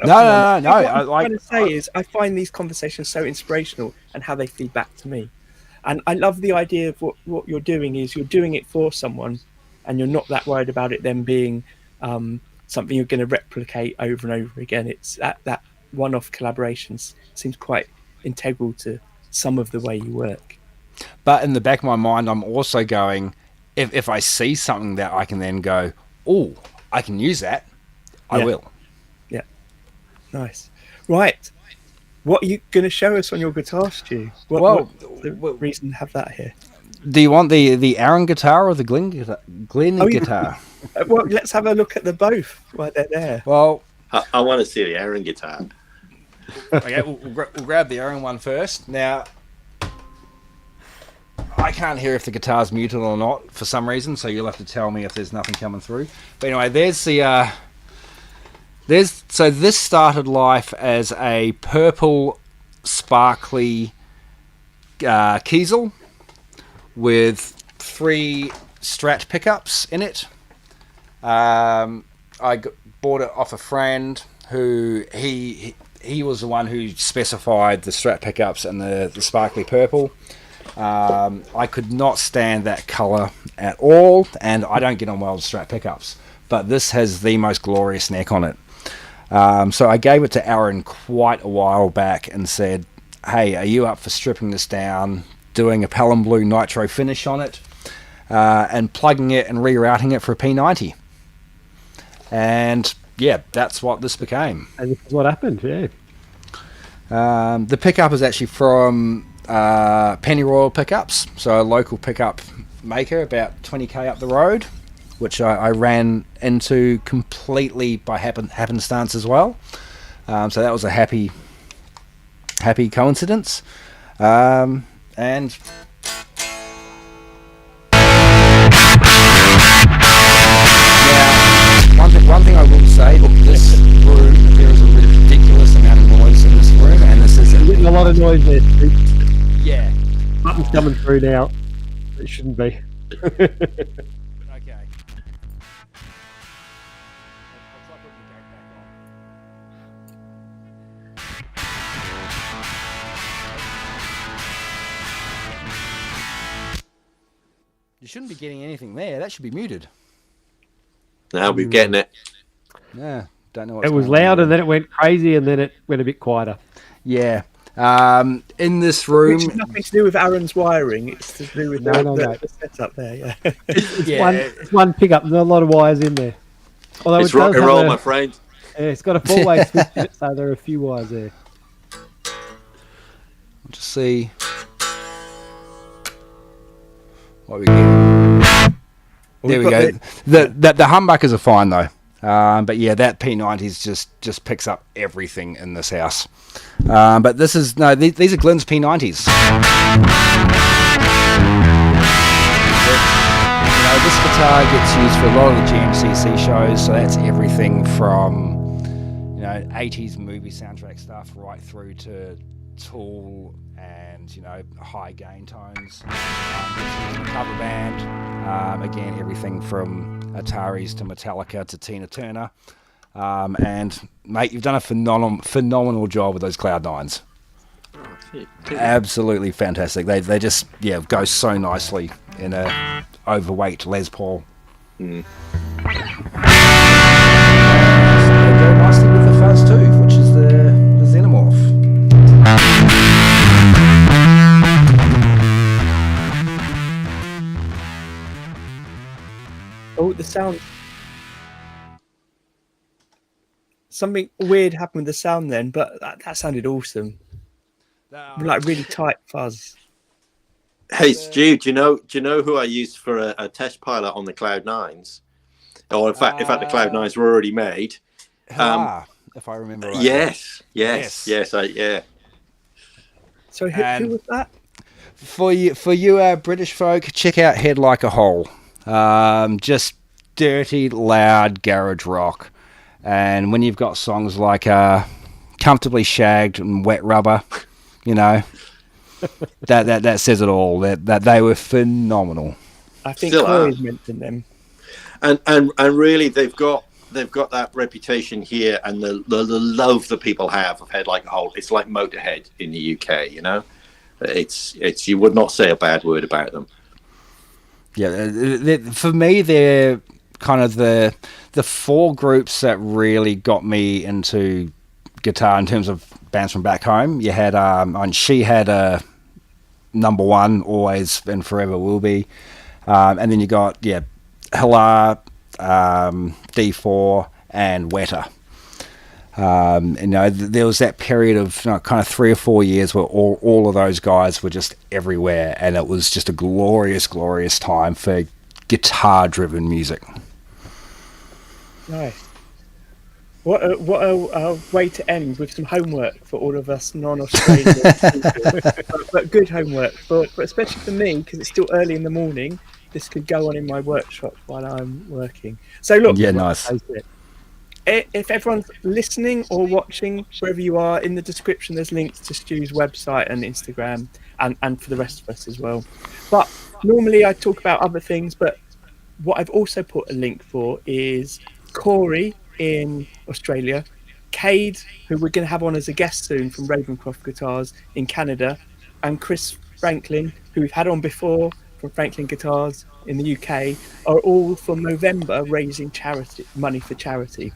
No. What I'm trying to say is I find these conversations so inspirational and how they feed back to me. And I love the idea of what you're doing is you're doing it for someone and you're not that worried about it then being something you're going to replicate over and over again. It's that one-off collaborations seems quite integral to some of the way you work. But in the back of my mind, I'm also going, if I see something that I can then go, oh, I can use that, I will. Yeah. Nice. Right. What are you going to show us on your guitar, Stu? What's the reason to have that here? Do you want the Arran guitar or the Glyn guitar? Well, let's have a look at the both while they're there. Well, I want to see the Arran guitar. Okay, we'll grab the Arran one first. Now, I can't hear if the guitar's muted or not for some reason, so you'll have to tell me if there's nothing coming through. But anyway, there's the... So this started life as a purple sparkly Kiesel with 3 Strat pickups in it. I bought it off a friend who he he was the one who specified the Strat pickups and the sparkly purple. I could not stand that colour at all, and I don't get on well with Strat pickups, but this has the most glorious neck on it. So I gave it to Arran quite a while back and said, hey, are you up for stripping this down, doing a Pelham Blue Nitro finish on it, and plugging it and rerouting it for a P90? And yeah, that's what this became. And this is what happened, yeah. The pickup is actually from Pennyroyal Pickups, so a local pickup maker about 20k up the road, which I ran into completely by happenstance as well. So that was a happy coincidence. And one thing I will say, look, this room, there is a ridiculous amount of noise in this room, and this is a lot of noise there. Yeah. Something's coming through now. It shouldn't be. Okay. You shouldn't be getting anything there. That should be muted. Now we're getting it. Yeah, don't know what's It was going on loud there. and then it went crazy and then it went a bit quieter. Yeah. In this room... Which has nothing to do with Aaron's wiring. It's to do with the setup there, yeah. It's one pickup. There's a lot of wires in there. Although It's rock and roll, my friend. Yeah, it's got a four-way switch in it, so there are a few wires there. I'll just see what we get. There we go. The humbuckers are fine though. But yeah, that P90s just picks up everything in this house. But this is these are Glyn's P90s. This guitar gets used for a lot of the GMCC shows, so that's everything from 80s movie soundtrack stuff right through to Tool and high gain tones. Cover band, again everything from Ataris to Metallica to Tina Turner. And mate, you've done a phenomenal job with those Cloud 9s. Absolutely fantastic. They just go so nicely in a overweight Les Paul. They go nicely with the Fuzz too, which is the Xenomorph. Oh, the sound. Something weird happened with the sound then, but that sounded awesome. Like really tight fuzz. Hey Stu, do you know who I used for a test pilot on the Cloud 9s? Or in fact the Cloud 9s were already made. If I remember right. Yes. So who was that? For you British folk, check out Head Like a Hole. Just dirty, loud garage rock. And when you've got songs like Comfortably Shagged and Wet Rubber, that says it all. That they were phenomenal. I think Corey's mentioned them. And really they've got that reputation here, and the love that people have of Head Like a Hole. It's like Motorhead in the UK, It's you would not say a bad word about them. Yeah, for me, they're kind of the four groups that really got me into guitar in terms of bands from back home. You had and She had a number one, always and forever will be, and then you got Hilar, D4 and Wetter. There was that period of kind of 3 or 4 years where all of those guys were just everywhere, and it was just a glorious time for guitar driven music. Nice. What a way to end with some homework for all of us non-Australian people. but good homework, but especially for me, because it's still early in the morning. This could go on in my workshop while I'm working. So look, nice. If everyone's listening or watching, wherever you are, in the description there's links to Stu's website and Instagram, and for the rest of us as well. But normally I talk about other things, but what I've also put a link for is Corey in Australia Cade, who we're going to have on as a guest soon from Ravencroft Guitars in Canada, and Chris Franklin, who we've had on before from Franklin Guitars in the UK, are all from November raising money for charity.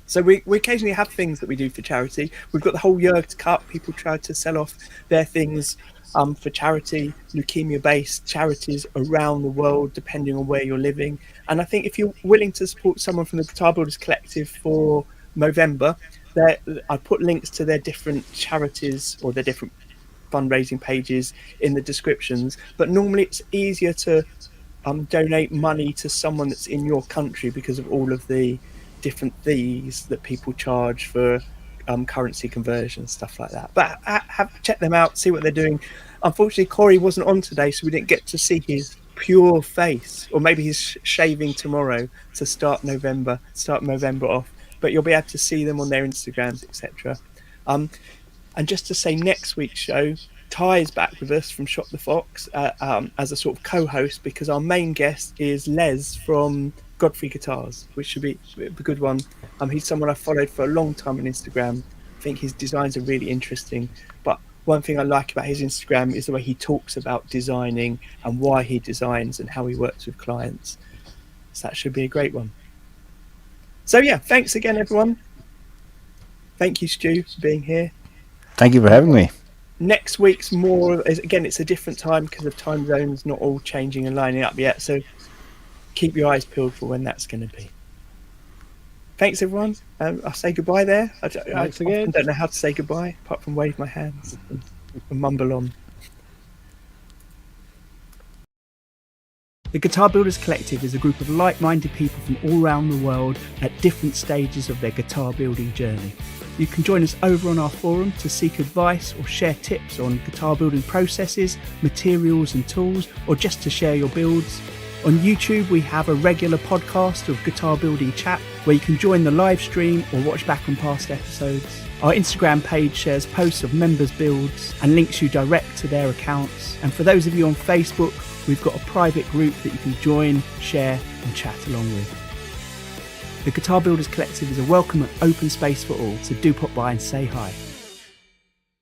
So we occasionally have things that we do for charity. We've got the whole Jurg's Cup. People try to sell off their things for charity, leukemia-based charities around the world, depending on where you're living. And I think if you're willing to support someone from the Guitar Builders Collective for November, I put links to their different charities or their different fundraising pages in the descriptions. But normally it's easier to donate money to someone that's in your country because of all of the different fees that people charge for currency conversion, stuff like that. But check them out, see what they're doing. Unfortunately, Corey wasn't on today, so we didn't get to see his pure face, or maybe he's shaving tomorrow to start November off. But you'll be able to see them on their Instagrams, etc. And just to say, next week's show, Ty is back with us from Shop the Fox as a sort of co-host, because our main guest is Les from Godfrey Guitars, which should be a good one. He's someone I've followed for a long time on Instagram. I think his designs are really interesting. But one thing I like about his Instagram is the way he talks about designing and why he designs and how he works with clients. So that should be a great one. So yeah, thanks again, everyone. Thank you, Stu, for being here. Thank you for having me. Next week's again, it's a different time because of time zones not all changing and lining up yet. So keep your eyes peeled for when that's going to be. Thanks, everyone. I'll say goodbye there. I don't know how to say goodbye apart from wave my hands and mumble on. The Guitar Builders Collective is a group of like-minded people from all around the world at different stages of their guitar building journey. You can join us over on our forum to seek advice or share tips on guitar building processes, materials and tools, or just to share your builds. On YouTube, we have a regular podcast of Guitar Building Chat where you can join the live stream or watch back on past episodes. Our Instagram page shares posts of members' builds and links you direct to their accounts. And for those of you on Facebook, we've got a private group that you can join, share and chat along with. The Guitar Builders Collective is a welcome and open space for all, so do pop by and say hi.